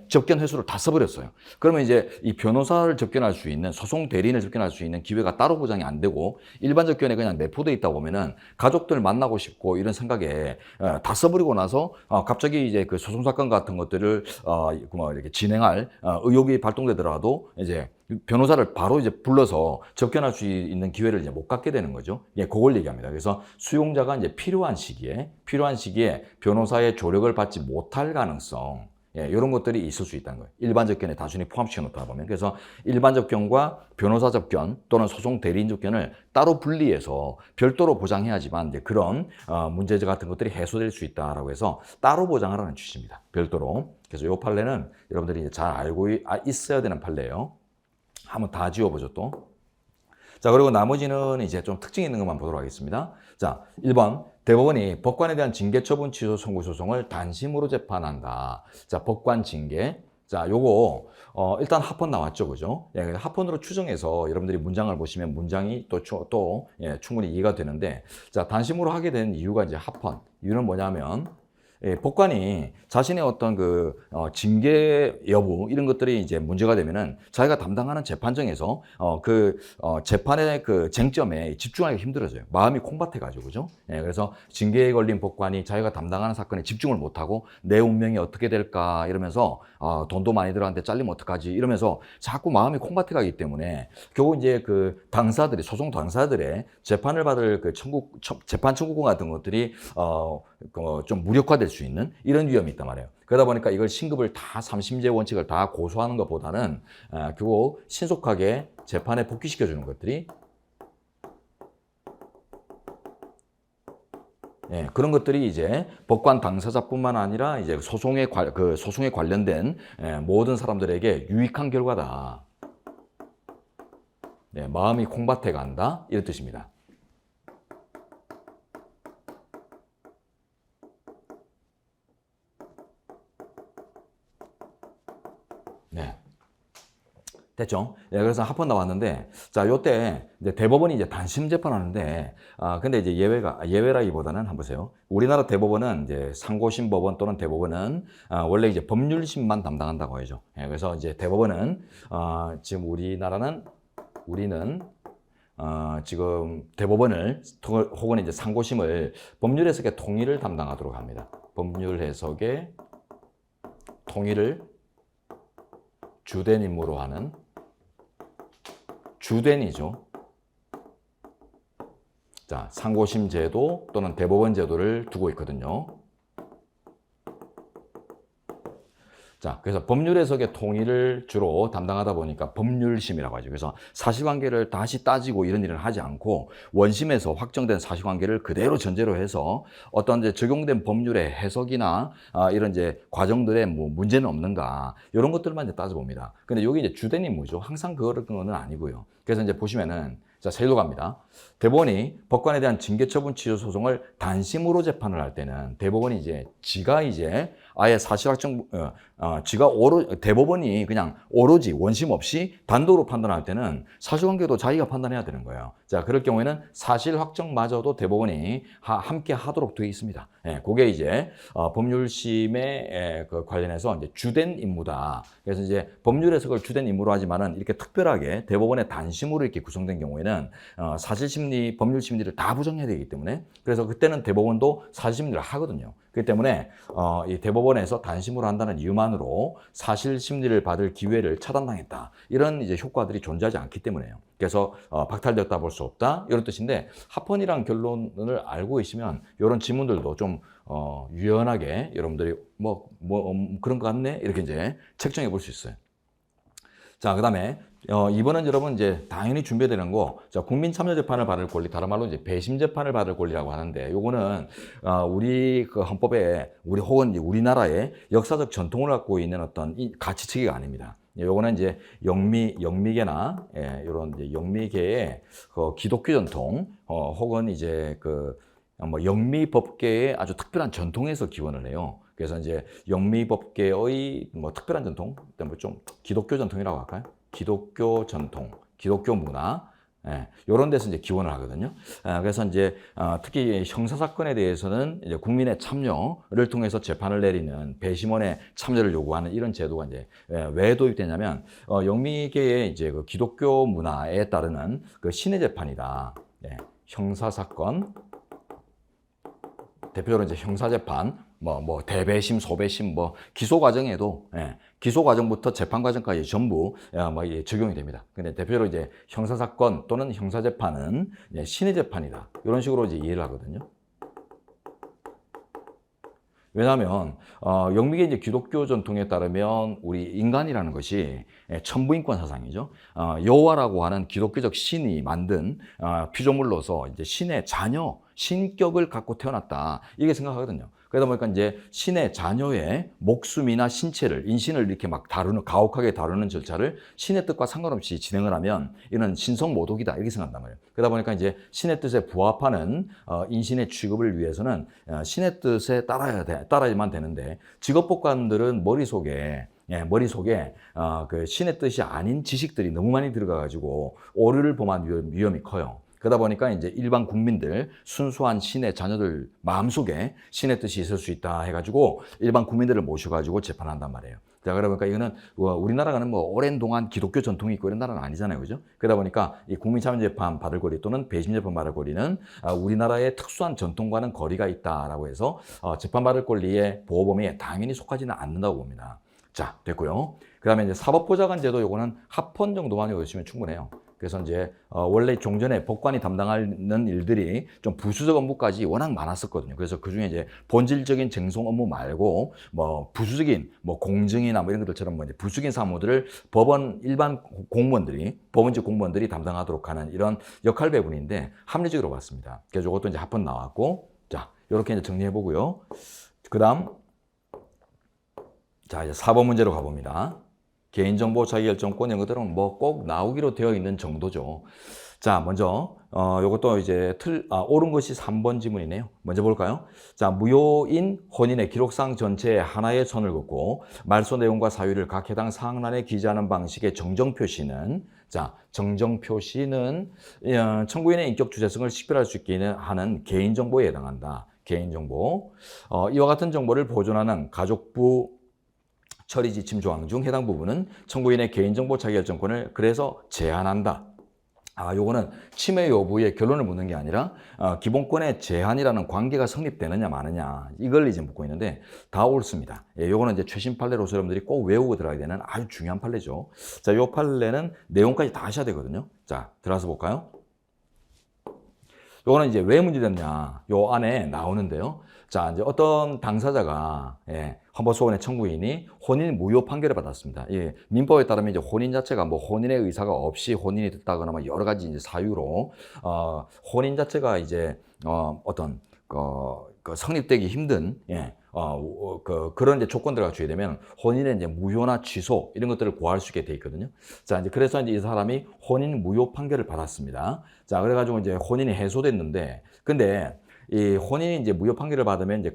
Speaker 1: 접견 횟수를 다 써버렸어요. 그러면 이제 이 변호사를 접견할 수 있는 소송 대리인을 접견할 수 있는 기회가 따로 보장이 안 되고 일반 접견에 그냥 내포돼 있다 보면은 가족들 만나고 싶고 이런 생각에 다 써버리고 나서 갑자기 이제 그 소송 사건 같은 것들을 이렇게 진행할 의욕이 발동되더라도 이제 변호사를 바로 이제 불러서 접견할 수 있는 기회를 이제 못 갖게 되는 거죠. 그걸 얘기합니다. 그래서 수용자가 이제 필요한 시기에 변호사의 조력을 받지 못할 가능성, 예, 이런 것들이 있을 수 있다는 거예요. 일반 접견에 단순히 포함시켜 놓다 보면. 그래서 일반 접견과 변호사 접견 또는 소송 대리인 접견을 따로 분리해서 별도로 보장해야지만 이제 그런 문제 같은 것들이 해소될 수 있다라고 해서 따로 보장하라는 취지입니다. 별도로. 그래서 이 판례는 여러분들이 이제 잘 알고 있어야 되는 판례예요. 한번 다 지워보죠 또. 자, 그리고 나머지는 이제 좀 특징 있는 것만 보도록 하겠습니다. 자, 1번. 대법원이 법관에 대한 징계처분 취소 청구 소송을 단심으로 재판한다. 자, 법관 징계. 자, 요거 일단 합헌 나왔죠, 그죠? 예, 합헌으로 추정해서 여러분들이 문장을 보시면 문장이 또 예, 충분히 이해가 되는데, 자, 단심으로 하게 된 이유가 이제 합헌. 이유는 뭐냐면 예, 법관이 자신의 어떤 징계 여부 이런 것들이 이제 문제가 되면은 자기가 담당하는 재판정에서 재판의 그 쟁점에 집중하기가 힘들어져요. 마음이 콩밭해가지고 그죠? 예, 그래서 징계에 걸린 법관이 자기가 담당하는 사건에 집중을 못하고 내 운명이 어떻게 될까 이러면서 돈도 많이 들어갔는데 잘리면 어떡하지 이러면서 자꾸 마음이 콩밭해가기 때문에 결국 이제 그 당사들이 소송 당사들의 재판을 받을 그 재판 청구권 같은 것들이 좀 무력화될 수 있는 이런 위험이 있단 말이에요. 그러다 보니까 이걸 신급을 다 3심제 원칙을 다 고수하는 것보다는 결국 신속하게 재판에 복귀시켜주는 것들이 예, 그런 것들이 이제 법관 당사자뿐만 아니라 이제 소송에 관련된 모든 사람들에게 유익한 결과다. 네, 마음이 콩밭에 간다 이런 뜻입니다. 네. 됐죠? 예, 그래서 합헌 나왔는데, 자, 요때 이제 대법원이 이제 단심 재판하는데, 근데 이제 예외라기보다는 한번 보세요. 우리나라 대법원은 이제 상고심 법원 또는 대법원은 원래 이제 법률심만 담당한다고 하죠. 예, 그래서 이제 대법원은 지금 우리는 지금 대법원을 혹은 이제 상고심을 법률 해석의 통일을 담당하도록 합니다. 법률 해석의 통일을 주된 임무로 하는 주된이죠. 자, 상고심 제도 또는 대법원 제도를 두고 있거든요. 자, 그래서 법률 해석의 통일을 주로 담당하다 보니까 법률심이라고 하죠. 그래서 사실관계를 다시 따지고 이런 일을 하지 않고 원심에서 확정된 사실관계를 그대로 전제로 해서 어떤 이제 적용된 법률의 해석이나 이런 이제 과정들의 뭐 문제는 없는가 이런 것들만 이제 따져봅니다. 근데 여기 이제 주된 임무죠. 항상 그거는 아니고요. 그래서 이제 보시면은 자, 세일로 갑니다. 대법원이 법관에 대한 징계처분 취소 소송을 단심으로 재판을 할 때는 대법원이 지가 아예 사실 확정, 대법원이 그냥 오로지 원심 없이 단독으로 판단할 때는 사실관계도 자기가 판단해야 되는 거예요. 자, 그럴 경우에는 사실 확정마저도 대법원이 함께 하도록 되어 있습니다. 예, 그게 이제 법률심에 관련해서 이제 주된 임무다. 그래서 이제 법률 해석을 주된 임무로 하지만은 이렇게 특별하게 대법원의 단심으로 이렇게 구성된 경우에는 사실심리, 법률심리를 다 부정해야 되기 때문에 그래서 그때는 대법원도 사실심리를 하거든요. 그렇기 때문에 이 대법원에서 단심으로 한다는 이유만으로 사실심리를 받을 기회를 차단당했다. 이런 이제 효과들이 존재하지 않기 때문에요. 그래서 박탈되었다 볼 수 없다 이런 뜻인데 합헌이란 결론을 알고 있으면 이런 지문들도 좀 유연하게 여러분들이 그런 것 같네 이렇게 이제 책정해 볼 수 있어요. 자, 그다음에 이번은 여러분 이제 당연히 준비되는 거, 자, 국민참여재판을 받을 권리, 다른 말로 이제 배심재판을 받을 권리라고 하는데, 요거는 우리 그 헌법에 혹은 우리나라의 역사적 전통을 갖고 있는 어떤 이 가치체계가 아닙니다. 요거는 이제 영미계나 이런 이제 영미계의 기독교 전통, 혹은 이제 영미법계의 아주 특별한 전통에서 기원을 해요. 그래서 이제 영미법계의 특별한 전통, 좀 기독교 전통이라고 할까요? 기독교 전통, 기독교 문화, 이런 데서 이제 기원을 하거든요. 그래서 이제 특히 형사사건에 대해서는 이제 국민의 참여를 통해서 재판을 내리는 배심원의 참여를 요구하는 이런 제도가 이제 왜 도입되냐면 영미계의 이제 그 기독교 문화에 따르는 그 신의 재판이다. 형사사건, 대표적으로 이제 형사재판, 대배심, 소배심, 기소 과정에도, 기소 과정부터 재판 과정까지 전부, 적용이 됩니다. 근데 대표적으로 이제 형사사건 또는 형사재판은 신의 재판이다. 이런 식으로 이제 이해를 하거든요. 왜냐하면 영미계 이제 기독교 전통에 따르면 우리 인간이라는 것이 천부인권 사상이죠. 여호와라고 하는 기독교적 신이 만든 피조물로서 이제 신의 자녀, 신격을 갖고 태어났다 이게 생각하거든요. 그러다 보니까 이제 신의 자녀의 목숨이나 신체를 인신을 이렇게 막 다루는 가혹하게 다루는 절차를 신의 뜻과 상관없이 진행을 하면 이는 신성 모독이다 이렇게 생각한단 말이에요. 그러다 보니까 이제 신의 뜻에 부합하는 인신의 취급을 위해서는 신의 뜻에 따라야만 되는데 직업복관들은 머릿속에 그 신의 뜻이 아닌 지식들이 너무 많이 들어가가지고 오류를 범한 위험이 커요. 그러다 보니까 이제 일반 국민들, 순수한 신의 자녀들 마음속에 신의 뜻이 있을 수 있다 해가지고 일반 국민들을 모셔가지고 재판한단 말이에요. 자, 그러니까 이거는 우리나라가는 뭐 오랜 동안 기독교 전통이 있고 이런 나라는 아니잖아요. 그죠? 그러다 보니까 이 국민참여재판 받을 거리 또는 배심재판 받을 거리는 우리나라의 특수한 전통과는 거리가 있다라고 해서 재판 받을 권리의 보호 범위에 당연히 속하지는 않는다고 봅니다. 자, 됐고요. 그 다음에 이제 사법보좌관제도 요거는 합헌 정도만 외우시면 충분해요. 그래서 이제 원래 종전에 법관이 담당하는 일들이 좀 부수적 업무까지 워낙 많았었거든요. 그래서 그 중에 이제 본질적인 쟁송 업무 말고 뭐 부수적인 뭐 공증이나 뭐 이런 것들처럼 뭐 이제 부수적인 사무들을 일반 공무원들이 법원직 공무원들이 담당하도록 하는 이런 역할 배분인데 합리적으로 봤습니다. 그래서 이것도 이제 합헌 나왔고, 자 이렇게 이제 정리해 보고요. 그다음 자 이제 4번 문제로 가봅니다. 개인정보 자기결정권 이런 것들은 뭐 꼭 나오기로 되어 있는 정도죠. 자, 먼저 요것도 이제 옳은 것이 3번 지문이네요. 먼저 볼까요? 자, 무효인 혼인의 기록상 전체에 하나의 선을 긋고 말소 내용과 사유를 각 해당 사항란에 기재하는 방식의 정정 표시는 자, 정정 표시는 청구인의 인격 주체성을 식별할 수 있게 하는 개인정보에 해당한다. 개인정보. 이와 같은 정보를 보존하는 가족부 처리 지침 조항 중 해당 부분은 청구인의 개인정보 자기결정권을 그래서 제한한다. 요거는 침해 여부의 결론을 묻는 게 아니라 기본권의 제한이라는 관계가 성립되느냐 마느냐 이걸 이제 묻고 있는데 다 옳습니다. 예, 요거는 이제 최신 판례로서 여러분들이 꼭 외우고 들어가야 되는 아주 중요한 판례죠. 자, 요 판례는 내용까지 다 하셔야 되거든요. 자, 들어가서 볼까요? 요거는 이제 왜 문제됐냐 요 안에 나오는데요. 자, 이제 어떤 당사자가 헌법소원의 청구인이 혼인 무효 판결을 받았습니다. 예, 민법에 따르면 이제 혼인 자체가 뭐 혼인의 의사가 없이 혼인이 됐다거나 뭐 여러 가지 이제 사유로 혼인 자체가 이제 어떤 그 성립되기 힘든 그런 이제 조건들을 갖추게 되면 혼인의 이제 무효나 취소 이런 것들을 구할 수 있게 돼 있거든요. 자, 이제 그래서 이제 이 사람이 혼인 무효 판결을 받았습니다. 자, 그래가지고 이제 혼인이 해소됐는데, 근데 이 혼인이 이제 무효 판결을 받으면 이제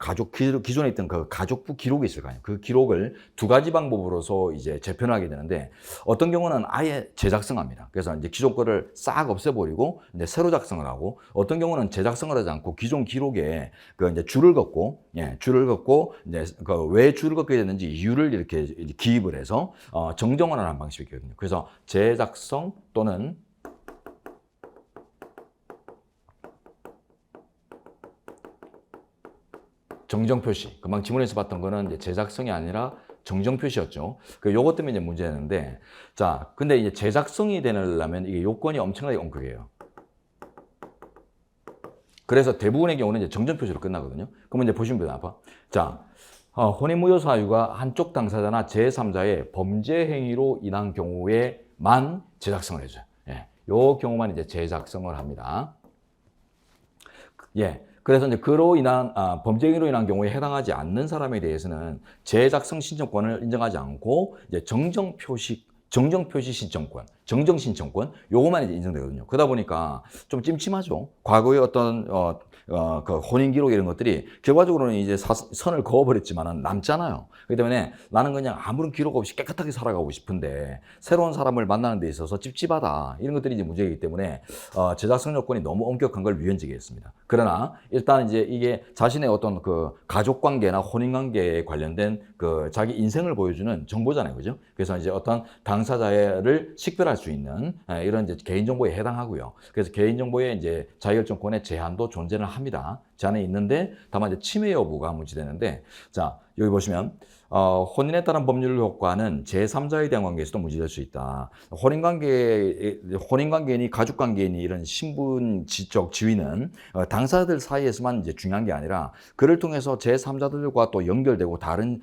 Speaker 1: 기존에 있던 그 가족부 기록이 있을 거 아니에요. 그 기록을 두 가지 방법으로서 이제 재편하게 되는데 어떤 경우는 아예 재작성합니다. 그래서 이제 기존 거를 싹 없애버리고 이제 새로 작성을 하고 어떤 경우는 재작성을 하지 않고 기존 기록에 그 이제 줄을 긋고 이제 그 왜 줄을 긋게 됐는지 이유를 이렇게 기입을 해서 정정을 하는 방식이 있거든요. 그래서 재작성 또는 정정 표시. 금방 지문에서 봤던 거는 이제 제작성이 아니라 정정 표시였죠. 요것 때문에 이제 문제였는데, 자, 근데 이제 제작성이 되려면 이게 요건이 엄청나게 엄격해요. 그래서 대부분의 경우는 이제 정정 표시로 끝나거든요. 그러면 이제 보시면 됩니다. 자, 혼인무효 사유가 한쪽 당사자나 제3자의 범죄 행위로 인한 경우에만 제작성을 해줘요. 예, 요 경우만 이제 제작성을 합니다. 예. 그래서 이제 그로 인한 범죄 행위로 인한 경우에 해당하지 않는 사람에 대해서는 재작성 신청권을 인정하지 않고 이제 정정 표시 신청권, 정정 신청권 요거만 이제 인정되거든요. 그러다 보니까 좀 찜찜하죠. 과거의 어떤 그 혼인 기록 이런 것들이 결과적으로는 이제 선을 그어버렸지만은 남잖아요. 그렇기 때문에 나는 그냥 아무런 기록 없이 깨끗하게 살아가고 싶은데 새로운 사람을 만나는 데 있어서 찝찝하다 이런 것들이 이제 문제이기 때문에 제작성 요건이 너무 엄격한 걸 위헌적이했습니다. 그러나 일단 이제 이게 자신의 어떤 그 가족 관계나 혼인 관계에 관련된 그 자기 인생을 보여주는 정보잖아요, 그죠? 그래서 이제 어떤 당사자를 식별할 수 있는 이런 이제 개인정보에 해당하고요. 그래서 개인정보의 이제 자기결정권의 제한도 존재를 합니다. 제한이 있는데 다만 이제 침해 여부가 문제되는데, 자, 여기 보시면 혼인에 따른 법률 효과는 제3자에 대한 관계에서도 문제될 수 있다. 혼인관계니 가족관계니 이런 신분 지적 지위는 당사자들 사이에서만 이제 중요한 게 아니라 그를 통해서 제3자들과 또 연결되고 다른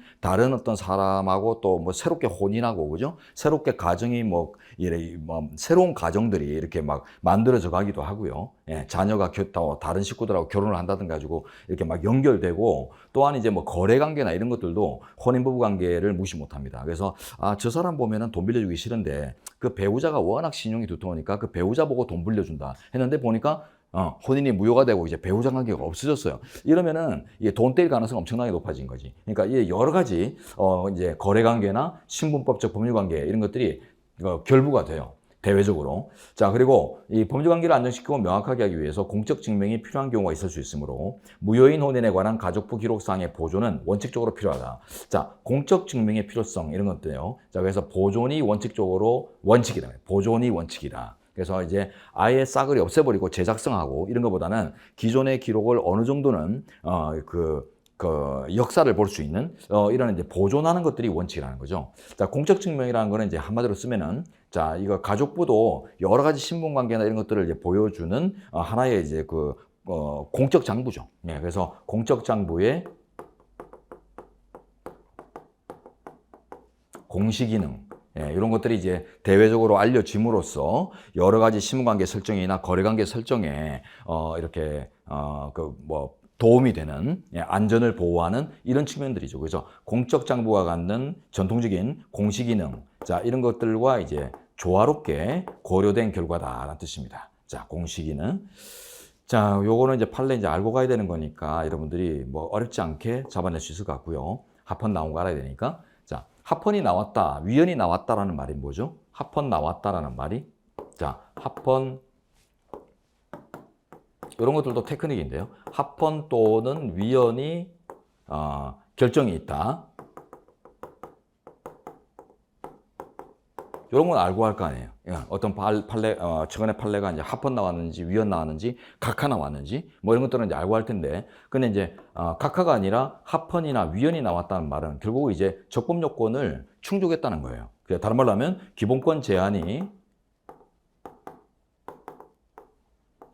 Speaker 1: 어떤 사람하고 또 뭐 새롭게 혼인하고, 그죠? 새롭게 가정이 뭐 이래 뭐 새로운 가정들이 이렇게 막 만들어져 가기도 하고요. 예, 자녀가 다른 식구들하고 결혼을 한다든가 가지고 이렇게 막 연결되고, 또한 이제 뭐 거래 관계나 이런 것들도 혼인 부부 관계를 무시 못 합니다. 그래서 저 사람 보면은 돈 빌려주기 싫은데 그 배우자가 워낙 신용이 두터우니까 그 배우자 보고 돈 빌려준다 했는데 보니까 혼인이 무효가 되고 이제 배우자 관계가 없어졌어요. 이러면은 이게 돈 떼일 가능성이 엄청나게 높아진 거지. 그러니까 이게 여러 가지 이제 거래 관계나 신분법적 법률 관계 이런 것들이 결부가 돼요. 대외적으로. 자, 그리고 이 법률 관계를 안정시키고 명확하게 하기 위해서 공적 증명이 필요한 경우가 있을 수 있으므로 무효인 혼인에 관한 가족부 기록상의 보존은 원칙적으로 필요하다. 자, 공적 증명의 필요성 이런 것들요. 자, 그래서 보존이 원칙적으로 원칙이다. 보존이 원칙이다. 그래서 이제 아예 싸그리 없애버리고 재작성하고 이런 것보다는 기존의 기록을 어느 정도는 그 역사를 볼 수 있는 이런 이제 보존하는 것들이 원칙이라는 거죠. 자, 공적 증명이라는 거는 이제 한마디로 쓰면은, 자, 이거 가족부도 여러 가지 신분 관계나 이런 것들을 이제 보여주는 하나의 이제 공적 장부죠. 예, 그래서 공적 장부의 공시 기능, 예, 이런 것들이 이제 대외적으로 알려짐으로써 여러 가지 신분관계 설정이나 거래관계 설정에 이렇게 도움이 되는, 예, 안전을 보호하는 이런 측면들이죠. 그래서 공적 장부가 갖는 전통적인 공시 기능, 자, 이런 것들과 이제 조화롭게 고려된 결과다라는 뜻입니다. 자, 공시 기능. 자, 요거는 이제 판례 이제 알고 가야 되는 거니까 여러분들이 뭐 어렵지 않게 잡아낼 수 있을 것 같고요. 합헌 나온 거 알아야 되니까. 자, 합헌이 나왔다, 위헌이 나왔다라는 말이 뭐죠? 합헌 나왔다라는 말이, 자, 합헌, 이런 것들도 테크닉인데요. 합헌 또는 위헌이 결정이 있다. 이런 건 알고 할 거 아니에요. 어떤 판례, 최근에 판례가 이제 합헌 나왔는지 위헌 나왔는지 각하 나왔는지 뭐 이런 것들은 이제 알고 할 텐데, 근데 이제 각하가 아니라 합헌이나 위헌이 나왔다는 말은 결국 이제 적법 요건을 충족했다는 거예요. 다른 말로 하면 기본권 제한이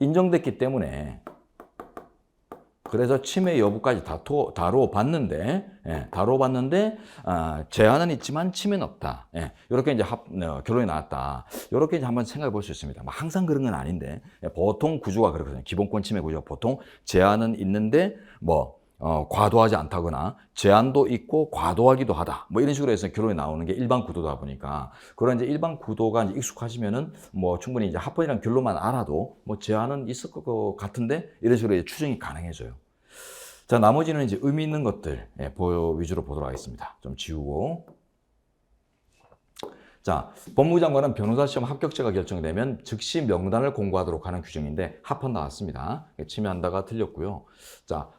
Speaker 1: 인정됐기 때문에, 그래서 침해 여부까지 다뤄봤는데, 예, 제한은 있지만 침해는 없다. 예, 이렇게 이제 결론이 나왔다. 이렇게 이제 한번 생각해 볼 수 있습니다. 뭐 항상 그런 건 아닌데, 예, 보통 구조가 그렇거든요. 기본권 침해 구조. 보통 제한은 있는데, 과도하지 않다거나, 제한도 있고 과도하기도 하다. 뭐 이런 식으로 해서 결론이 나오는 게 일반 구도다 보니까, 그런 이제 일반 구도가 이제 익숙하시면은 충분히 이제 합헌이라는 결론만 알아도 제한은 있을 것 같은데, 이런 식으로 이제 추정이 가능해져요. 자, 나머지는 이제 의미 있는 것들 위주로 보도록 하겠습니다. 좀 지우고. 자, 법무장관은 변호사 시험 합격자가 결정되면 즉시 명단을 공고하도록 하는 규정인데 합헌 나왔습니다. 침해한다가 틀렸고요. 자,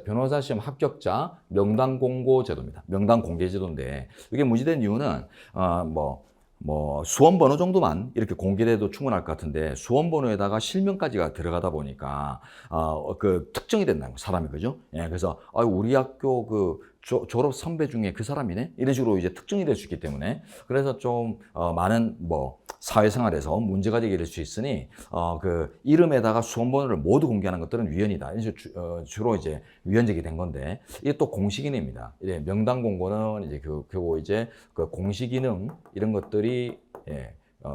Speaker 1: 변호사 시험 합격자 명단 공고 제도입니다. 명단 공개 제도인데, 이게 문제된 이유는 수험 번호 정도만 이렇게 공개돼도 충분할 것 같은데, 수험 번호에다가 실명까지가 들어가다 보니까 특정이 된다는 거, 사람이, 그죠? 예, 그래서 우리 학교 졸업 선배 중에 그 사람이네, 이런 식으로 이제 특정이 될 수 있기 때문에, 그래서 좀 많은 사회생활에서 문제가 되게 될 수 있으니 이름에다가 수험 번호를 모두 공개하는 것들은 위헌이다. 이런 식으로 주로 이제 위헌적이 된 건데, 이게 또 공시기능입니다. 명단 공고는 이제 결국 이제 공시기능 이런 것들이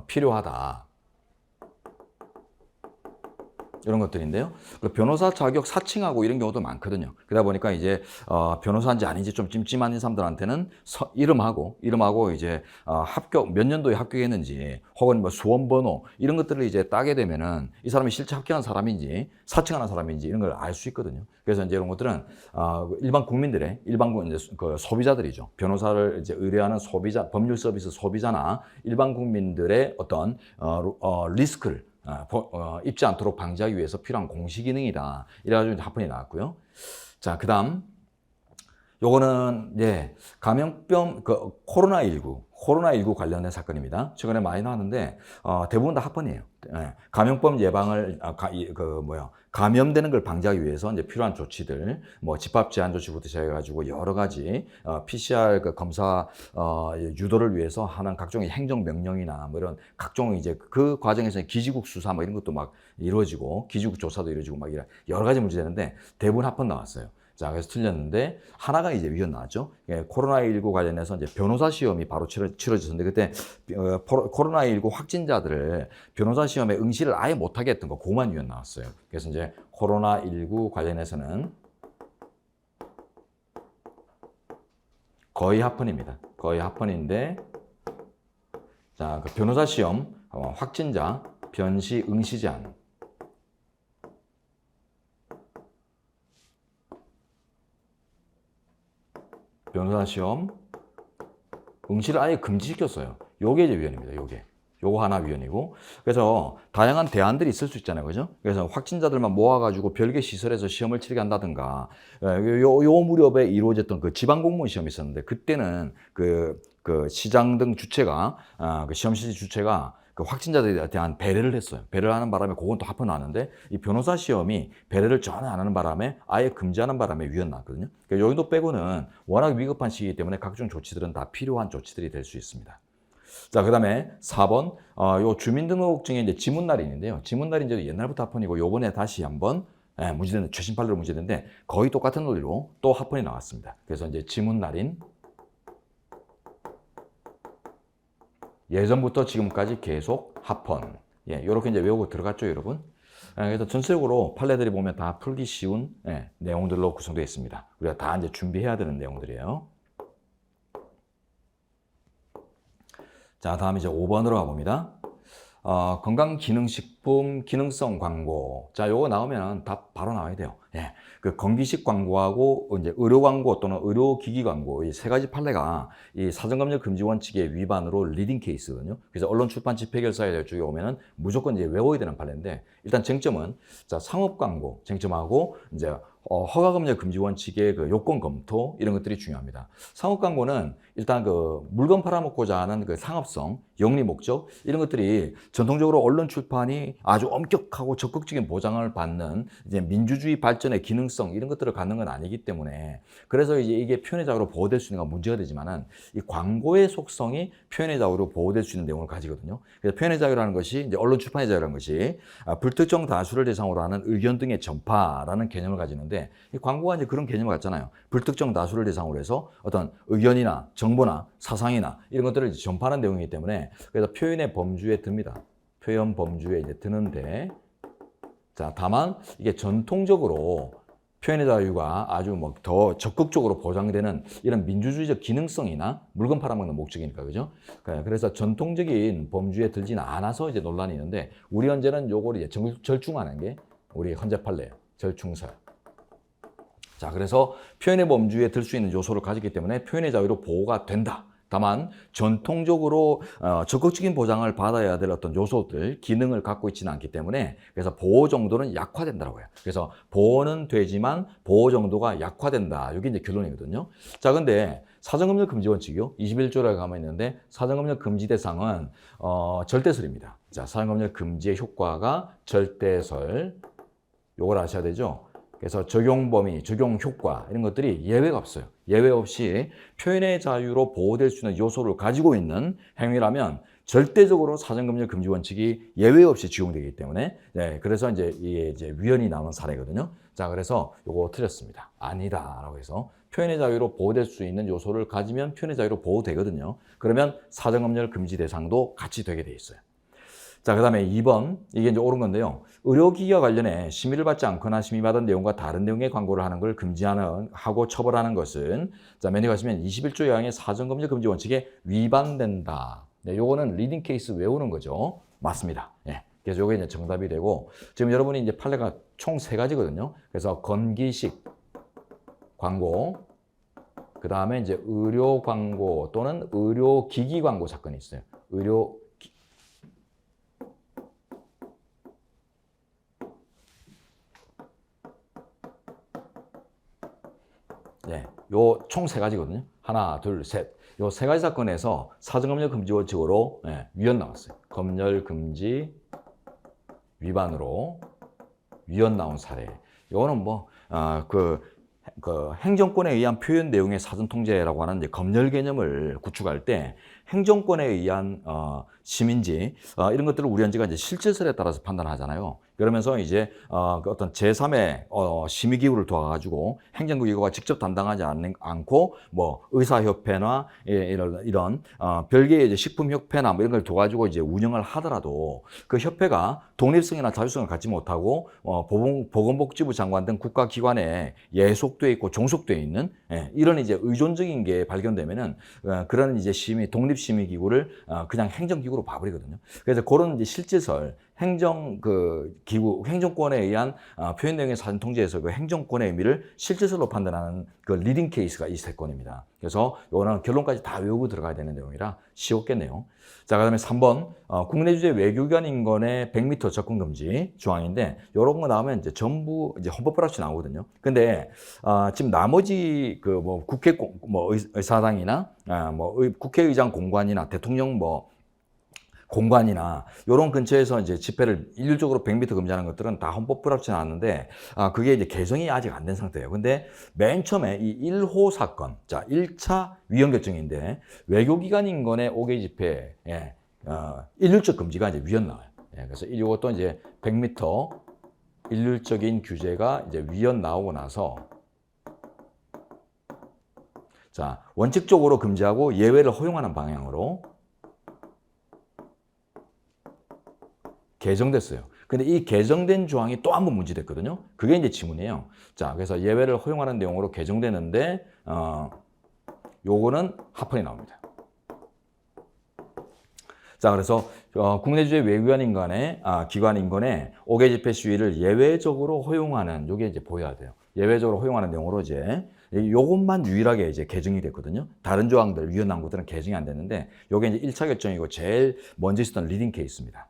Speaker 1: 필요하다. 이런 것들인데요. 변호사 자격 사칭하고 이런 경우도 많거든요. 그러다 보니까 이제 변호사인지 아닌지 좀 찜찜한 사람들한테는 이름하고 이제 합격 몇 년도에 합격했는지, 혹은 수험 번호 이런 것들을 이제 따게 되면은 이 사람이 실제 합격한 사람인지 사칭하는 사람인지 이런 걸 알 수 있거든요. 그래서 이제 이런 것들은 일반 국민들의 소비자들이죠. 변호사를 이제 의뢰하는 소비자, 법률 서비스 소비자나 일반 국민들의 어떤 리스크를 입지 않도록 방지하기 위해서 필요한 공시 기능이다. 이래가지고 합헌이 나왔고요. 자, 그 다음 요거는 감염병 코로나19 관련된 사건입니다. 최근에 많이 나왔는데 대부분 다 합헌이에요. 감염병 예방을 감염되는 걸 방지하기 위해서 이제 필요한 조치들, 뭐 집합 제한 조치부터 시작해가지고 여러 가지 PCR 그 검사 유도를 위해서 하는 각종의 행정 명령이나 뭐 이런 각종 이제 그 과정에서 기지국 수사 뭐 이런 것도 막 이루어지고 기지국 조사도 이루어지고 막 이런 여러 가지 문제되는데 대부분 합헌 나왔어요. 자, 그래서 틀렸는데 하나가 이제 위헌 나왔죠. 예, 코로나19 관련해서 이제 변호사 시험이 바로 치러졌는데 그때 코로나19 확진자들을 변호사 시험에 응시를 아예 못하게 했던 거 그만 위헌 나왔어요. 그래서 이제 코로나19 관련해서는 거의 합헌입니다. 거의 합헌인데 자, 그 변호사 시험 확진자 변시 응시 제한 변호사 시험 응시를 아예 금지시켰어요. 요게 이제 위헌입니다. 요거 하나 위헌이고. 그래서 다양한 대안들이 있을 수 있잖아요. 그죠? 그래서 확진자들만 모아가지고 별개 시설에서 시험을 치르게 한다든가, 요 무렵에 이루어졌던 그 지방공무원 시험이 있었는데, 그때는 그 시장 등 주체가, 그 시험실 주체가 그 확진자들에 대한 배려를 했어요. 배려를 하는 바람에 그건 또 합헌 나왔는데 이 변호사 시험이 배려를 전혀 안 하는 바람에 아예 금지하는 바람에 위헌 났거든요. 그러니까 여기도 빼고는 워낙 위급한 시기이기 때문에 각종 조치들은 다 필요한 조치들이 될 수 있습니다. 자, 그 다음에 4번, 요 주민등록증에 이제 지문날이 있는데요. 지문날이 이제 옛날부터 합헌이고 요번에 다시 한번 문제된, 최신 판례로 문제됐는데 거의 똑같은 논리로 또 합헌이 나왔습니다. 그래서 이제 지문날인 예전부터 지금까지 계속 합헌. 예, 요렇게 이제 외우고 들어갔죠, 여러분? 그래서 전체적으로 판례들이 보면 다 풀기 쉬운 내용들로 구성되어 있습니다. 우리가 다 이제 준비해야 되는 내용들이에요. 자, 다음 이제 5번으로 가봅니다. 건강기능식품 기능성 광고. 자, 요거 나오면 답 바로 나와야 돼요. 예. 그 건기식 광고하고 이제 의료 광고 또는 의료기기 광고 이 세 가지 판례가 이 사전검열 금지 원칙의 위반으로 리딩 케이스거든요. 그래서 언론 출판 집회결사에 쪽에 오면은 무조건 이제 외워야 되는 판례인데 일단 쟁점은 자, 상업 광고 쟁점하고 이제 허가검열 금지 원칙의 그 요건 검토 이런 것들이 중요합니다. 상업 광고는 일단 그 물건 팔아먹고자 하는 그 상업성, 영리 목적 이런 것들이 전통적으로 언론 출판이 아주 엄격하고 적극적인 보장을 받는 이제 민주주의 발전의 기능성 이런 것들을 갖는 건 아니기 때문에 그래서 이제 이게 표현의 자유로 보호될 수 있는 건 문제가 되지만은 이 광고의 속성이 표현의 자유로 보호될 수 있는 내용을 가지거든요. 그래서 표현의 자유라는 것이 이제 언론 출판의 자유라는 것이 불특정 다수를 대상으로 하는 의견 등의 전파라는 개념을 가지는데 이 광고가 이제 그런 개념을 갖잖아요. 불특정 다수를 대상으로 해서 어떤 의견이나 정보나 사상이나 이런 것들을 이제 전파하는 내용이기 때문에 그래서 표현의 범주에 듭니다. 표현 범주에 이제 드는데 자, 다만 이게 전통적으로 표현의 자유가 아주 뭐 더 적극적으로 보장되는 이런 민주주의적 기능성이나 물건 팔아먹는 목적이니까 그죠? 그래서 전통적인 범주에 들지는 않아서 이제 논란이 있는데 우리 헌재는 요걸 이제 절충하는 게 우리 헌재 판례예요. 절충설. 자, 그래서 표현의 범주에 들 수 있는 요소를 가지기 때문에 표현의 자유로 보호가 된다. 다만 전통적으로 적극적인 보장을 받아야 될 어떤 요소들, 기능을 갖고 있지는 않기 때문에 그래서 보호 정도는 약화된다고 해요. 그래서 보호는 되지만 보호 정도가 약화된다. 이게 이제 결론이거든요. 자, 근데 사전검열 금지 원칙이요. 21조라고 가면 있는데 사전검열 금지 대상은 절대설입니다. 자, 사전검열 금지의 효과가 절대설. 요걸 아셔야 되죠. 그래서 적용 범위, 적용 효과 이런 것들이 예외가 없어요. 예외 없이 표현의 자유로 보호될 수 있는 요소를 가지고 있는 행위라면 절대적으로 사전검열 금지 원칙이 예외 없이 적용되기 때문에 그래서 이제 이게 이제 위헌이 나오는 사례거든요. 자, 그래서 요거 틀렸습니다. 아니다라고 해서 표현의 자유로 보호될 수 있는 요소를 가지면 표현의 자유로 보호되거든요. 그러면 사전검열 금지 대상도 같이 되게 돼 있어요. 자, 그 다음에 2번, 이게 이제 옳은 건데요. 의료기기와 관련해 심의를 받지 않거나 심의받은 내용과 다른 내용의 광고를 하는 걸 하고 처벌하는 것은, 자, 맨 뒤에 가시면 21조 요항의 사전검열 금지 원칙에 위반된다. 네, 요거는 리딩 케이스 외우는 거죠. 맞습니다. 예. 그래서 요게 이제 정답이 되고, 지금 여러분이 이제 판례가 총 3가지거든요. 그래서 건기식 광고, 그 다음에 이제 의료 광고 또는 의료기기 광고 사건이 있어요. 네, 요 총 3가지거든요. 하나, 둘, 셋. 요 3가지 사건에서 사전검열 금지 원칙으로 위헌 나왔어요. 검열 금지 위반으로 위헌 나온 사례. 이거는 그 행정권에 의한 표현 내용의 사전 통제라고 하는 이제 검열 개념을 구축할 때 행정권에 의한 심인지 이런 것들을 우리 헌재가 이제 실질설에 따라서 판단하잖아요. 그러면서 이제 그 어떤 제3의 심의기구를 두어가지고 행정기구가 직접 담당하지 않고 뭐 의사협회나 이런 별개의 이제 식품협회나 뭐 이런 걸 두어가지고 이제 운영을 하더라도 그 협회가 독립성이나 자주성을 갖지 못하고 보건복지부 장관 등 국가기관에 예속돼 있고 종속돼 있는 이런 이제 의존적인 게 발견되면은 그런 이제 독립심의기구를 그냥 행정기구로 봐버리거든요. 그래서 그런 이제 실질설 행정권에 의한 표현 내용의 사전 통제에서 그 행정권의 의미를 실질설로 판단하는 그 리딩 케이스가 이 세 건입니다. 그래서 이거는 결론까지 다 외우고 들어가야 되는 내용이라 쉬웠겠네요. 자, 그다음에 3번 국내 주재 외교기관 인근의 100m 접근 금지 조항인데 이런 거 나오면 이제 전부 이제 헌법 불합치 나오거든요. 근데 지금 나머지 그 뭐 국회 의사당이나 국회의장 공관이나 대통령 공관이나 이런 근처에서 이제 집회를 일률적으로 100m 금지하는 것들은 다 헌법 불합치 나왔는데 그게 이제 개정이 아직 안 된 상태예요. 근데 맨 처음에 이 1호 사건, 자 1차 위헌 결정인데 외교기관 인근의 5개 집회에 일률적 금지가 이제 위헌 나와요. 그래서 이것도 이제 100m 일률적인 규제가 이제 위헌 나오고 나서 자 원칙적으로 금지하고 예외를 허용하는 방향으로 개정됐어요. 근데 이 개정된 조항이 또 한 번 문제됐거든요. 그게 이제 지문이에요. 자, 그래서 예외를 허용하는 내용으로 개정되는데, 요거는 합헌이 나옵니다. 자, 그래서 국내 주재 외교기관 인간의 기관 인근의 5개 집회 시위를 예외적으로 허용하는 요게 이제 보여야 돼요. 예외적으로 허용하는 내용으로 이제 요것만 유일하게 이제 개정이 됐거든요. 다른 조항들 위헌 나온 것들은 개정이 안 됐는데 요게 이제 1차 결정이고 제일 먼저 있었던 리딩 케이스입니다.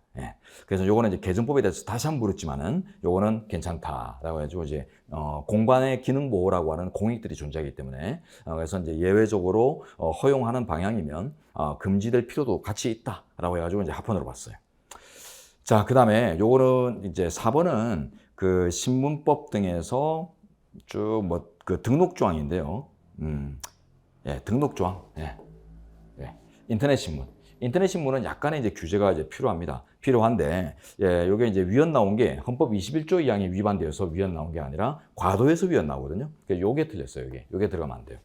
Speaker 1: 그래서 요거는 이제 개정법에 대해서 다시 한번 물었지만은 요거는 괜찮다라고 해가지고 이제 공간의 기능 보호라고 하는 공익들이 존재하기 때문에 그래서 이제 예외적으로 허용하는 방향이면 금지될 필요도 같이 있다라고 해가지고 이제 합헌으로 봤어요. 자, 그 다음에 요거는 이제 4번은 그 신문법 등에서 쭉 그 등록 조항인데요. 등록 조항. 인터넷 신문. 인터넷 신문은 약간의 이제 규제가 이제 필요한데, 요게 이제 위헌 나온 게 헌법 21조 2항이 위반되어서 위헌 나온 게 아니라 과도해서 위헌 나오거든요. 그러니까 요게 틀렸어요, 요게 들어가면 안 돼요.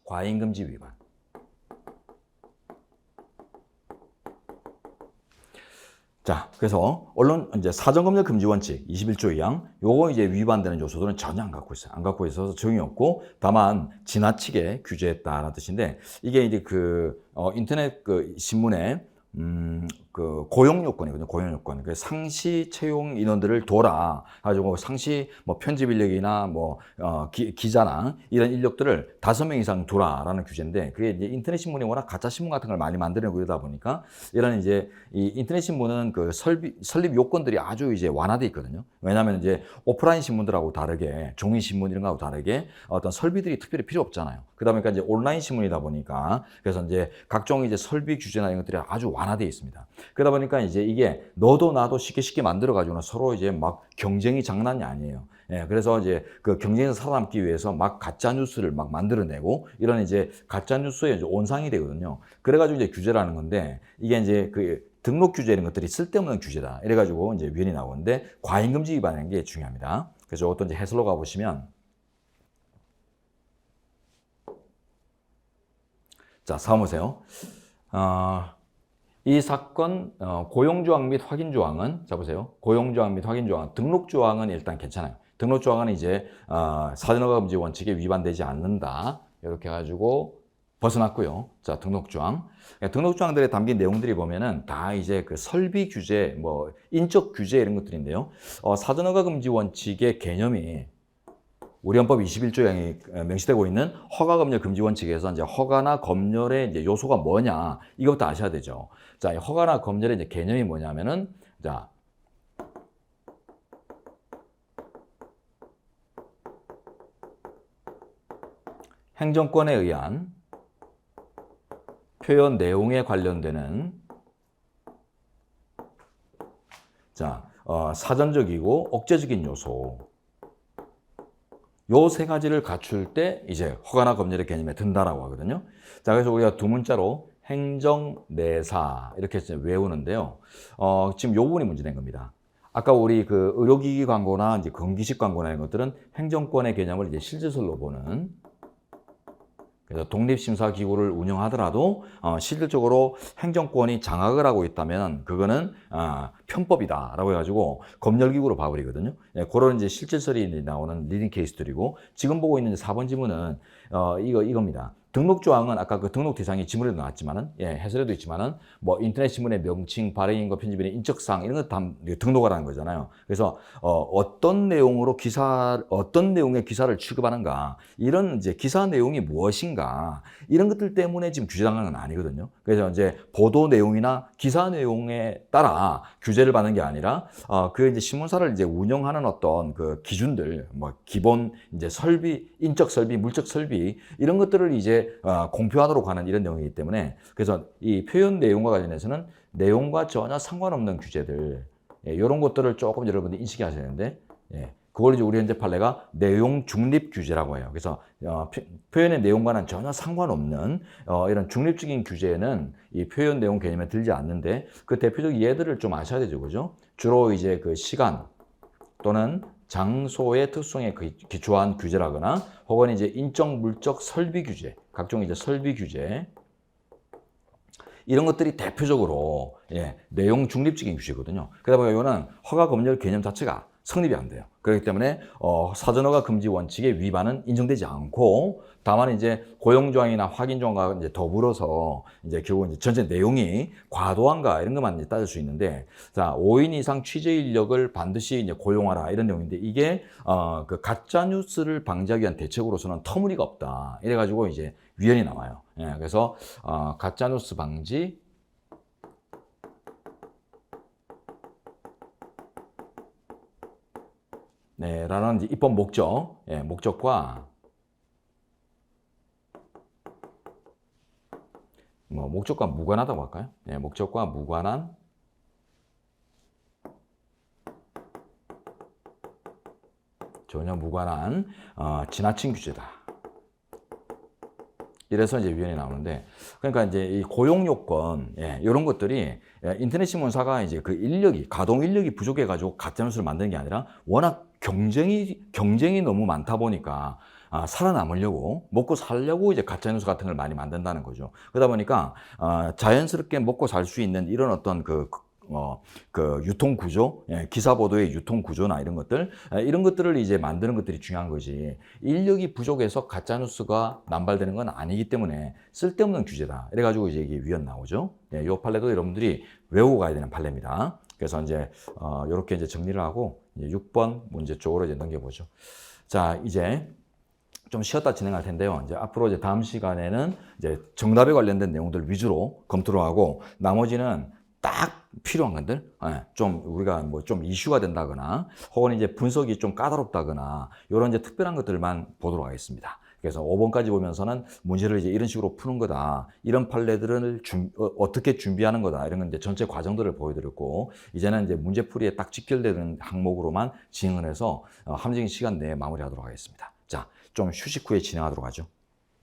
Speaker 1: 과잉금지 위반. 자, 그래서 언론 이제 사전검열 금지 원칙 21조 2항 요거 이제 위반되는 요소들은 전혀 안 갖고 있어요. 안 갖고 있어서 적용이 없고 다만 지나치게 규제했다라는 뜻인데 이게 이제 인터넷 신문에 그 고용 요건이거든요. 고용 요건. 그 상시 채용 인원들을 둬라. 가지고 상시 편집 인력이나 기자나 이런 인력들을 5명 이상 두라라는 규제인데 그게 이제 인터넷 신문이 워낙 가짜 신문 같은 걸 많이 만들어내고 이러다 보니까 이런 이제 이 인터넷 신문은 그 설립 요건들이 아주 이제 완화돼 있거든요. 왜냐하면 이제 오프라인 신문들하고 다르게 종이 신문 이런 거하고 다르게 어떤 설비들이 특별히 필요 없잖아요. 그러다 보니까 이제 온라인 신문이다 보니까 그래서 이제 각종 이제 설비 규제나 이런 것들이 아주 완화돼 있습니다. 그러다 보니까 이제 이게 너도 나도 쉽게 만들어 가지고는 서로 이제 막 경쟁이 장난이 아니에요. 그래서 이제 그 경쟁에서 살아남기 위해서 막 가짜 뉴스를 막 만들어내고 이런 이제 가짜 뉴스의 이제 온상이 되거든요. 그래가지고 이제 규제라는 건데 이게 이제 그 등록 규제 이런 것들이 쓸데없는 규제다. 이래가지고 이제 위헌이 나오는데 과잉금지 위반하는 게 중요합니다. 그래서 이것도 이제 해설로 가보시면 자, 4번 보세요. 이 사건 고용조항 및 확인조항은 자 보세요. 고용조항 및 확인조항 등록조항은 일단 괜찮아요. 등록조항은 이제 사전허가 금지 원칙에 위반되지 않는다. 이렇게 해가지고 벗어났고요. 자, 등록조항. 등록조항들에 담긴 내용들이 보면은 다 이제 그 설비 규제, 인적 규제 이런 것들인데요. 사전허가 금지 원칙의 개념이 우리 헌법 21조에 명시되고 있는 허가 검열 금지 원칙에서 이제 허가나 검열의 이제 요소가 뭐냐 이것부터 아셔야 되죠. 자, 허가나 검열의 이제 개념이 뭐냐면은 자 행정권에 의한 표현 내용에 관련되는 자 사전적이고 억제적인 요소. 요 세 가지를 갖출 때 이제 허가나 검열의 개념에 든다라고 하거든요. 자, 그래서 우리가 두 문자로 행정내사 이렇게 외우는데요. 지금 요 부분이 문제된 겁니다. 아까 우리 그 의료기기 광고나 이제 건기식 광고나 이런 것들은 행정권의 개념을 이제 실질설로 보는, 그래서 독립심사기구를 운영하더라도 실질적으로 행정권이 장악을 하고 있다면 그거는 편법이다라고 해가지고 검열기구로 봐버리거든요. 예, 그런 이제 실질설이 나오는 리딩 케이스들이고, 지금 보고 있는 4번 지문은 이겁니다. 등록 조항은 아까 그 등록 대상이 지문에도 나왔지만은, 예, 해설에도 있지만은, 뭐 인터넷 신문의 명칭, 발행인과 편집인의 인적사항 이런 거 다 등록하라는 거잖아요. 그래서 어떤 내용의 기사를 취급하는가, 이런 이제 기사 내용이 무엇인가, 이런 것들 때문에 지금 규제당하는 건 아니거든요. 그래서 이제 보도 내용이나 기사 내용에 따라 규제를 받는 게 아니라 그 이제 신문사를 이제 운영하는 어떤 그 기준들, 뭐 기본 이제 설비, 인적 설비, 물적 설비 이런 것들을 이제 공표하도록 하는 이런 내용이기 때문에, 그래서 이 표현 내용과 관련해서는 내용과 전혀 상관없는 규제들, 예, 이런 것들을 조금 여러분들이 인식하셔야 되는데, 예, 그걸 이제 우리 현재 판례가 내용 중립 규제라고 해요. 그래서 표현의 내용과는 전혀 상관없는 이런 중립적인 규제는 이 표현 내용 개념에 들지 않는데, 그 대표적 예들을 좀 아셔야 되죠, 그죠? 주로 이제 그 시간 또는 장소의 특성에 기초한 규제라거나, 혹은 이제 인적, 물적, 설비 규제, 각종 이제 설비 규제, 이런 것들이 대표적으로, 예, 내용 중립적인 규제거든요. 그러다 보니까 이거는 허가 검열 개념 자체가 성립이 안 돼요. 그렇기 때문에 사전허가 금지 원칙의 위반은 인정되지 않고, 다만 이제 고용조항이나 확인조항과 이제 더불어서 이제 결국 이제 전체 내용이 과도한가 이런 것만 이제 따질 수 있는데, 자, 5인 이상 취재 인력을 반드시 이제 고용하라 이런 내용인데, 이게 그 가짜 뉴스를 방지하기 위한 대책으로서는 터무니가 없다. 이래가지고 이제 위헌이 나와요. 예, 그래서 가짜 뉴스 방지 네, 라는 이제 입법 목적, 예, 목적과 목적과 무관하다고 할까요? 예, 목적과 무관한 전혀 무관한 지나친 규제다. 이래서 이제 위헌이 나오는데, 그러니까 이제 이 고용 요건, 예, 이런 것들이 인터넷 신문사가 이제 그 인력이, 가동 인력이 부족해가지고 가짜뉴스를 만드는 게 아니라, 워낙 경쟁이 너무 많다 보니까 살아남으려고, 먹고 살려고 이제 가짜뉴스 같은 걸 많이 만든다는 거죠. 그러다 보니까 자연스럽게 먹고 살 수 있는 이런 어떤 그 유통 구조, 예, 기사 보도의 유통 구조나 이런 것들을 이제 만드는 것들이 중요한 거지, 인력이 부족해서 가짜 뉴스가 남발되는 건 아니기 때문에 쓸데없는 규제다. 이래가지고 이제 이게 위헌 나오죠. 예, 요 판례도 여러분들이 외우고 가야 되는 판례입니다. 그래서 이제 이렇게 이제 정리를 하고 이제 6번 문제 쪽으로 이제 넘겨보죠. 자, 이제 좀 쉬었다 진행할 텐데요. 이제 앞으로 이제 다음 시간에는 이제 정답에 관련된 내용들 위주로 검토를 하고, 나머지는 딱 필요한 것들, 예, 좀 우리가 뭐 좀 이슈가 된다거나, 혹은 이제 분석이 좀 까다롭다거나, 이런 이제 특별한 것들만 보도록 하겠습니다. 그래서 5번까지 보면서는 문제를 이제 이런 식으로 푸는 거다, 이런 판례들을 어떻게 준비하는 거다, 이런 건 이제 전체 과정들을 보여드렸고, 이제는 이제 문제풀이에 딱 직결되는 항목으로만 진행을 해서 함정인 시간 내에 마무리하도록 하겠습니다. 자, 좀 휴식 후에 진행하도록 하죠.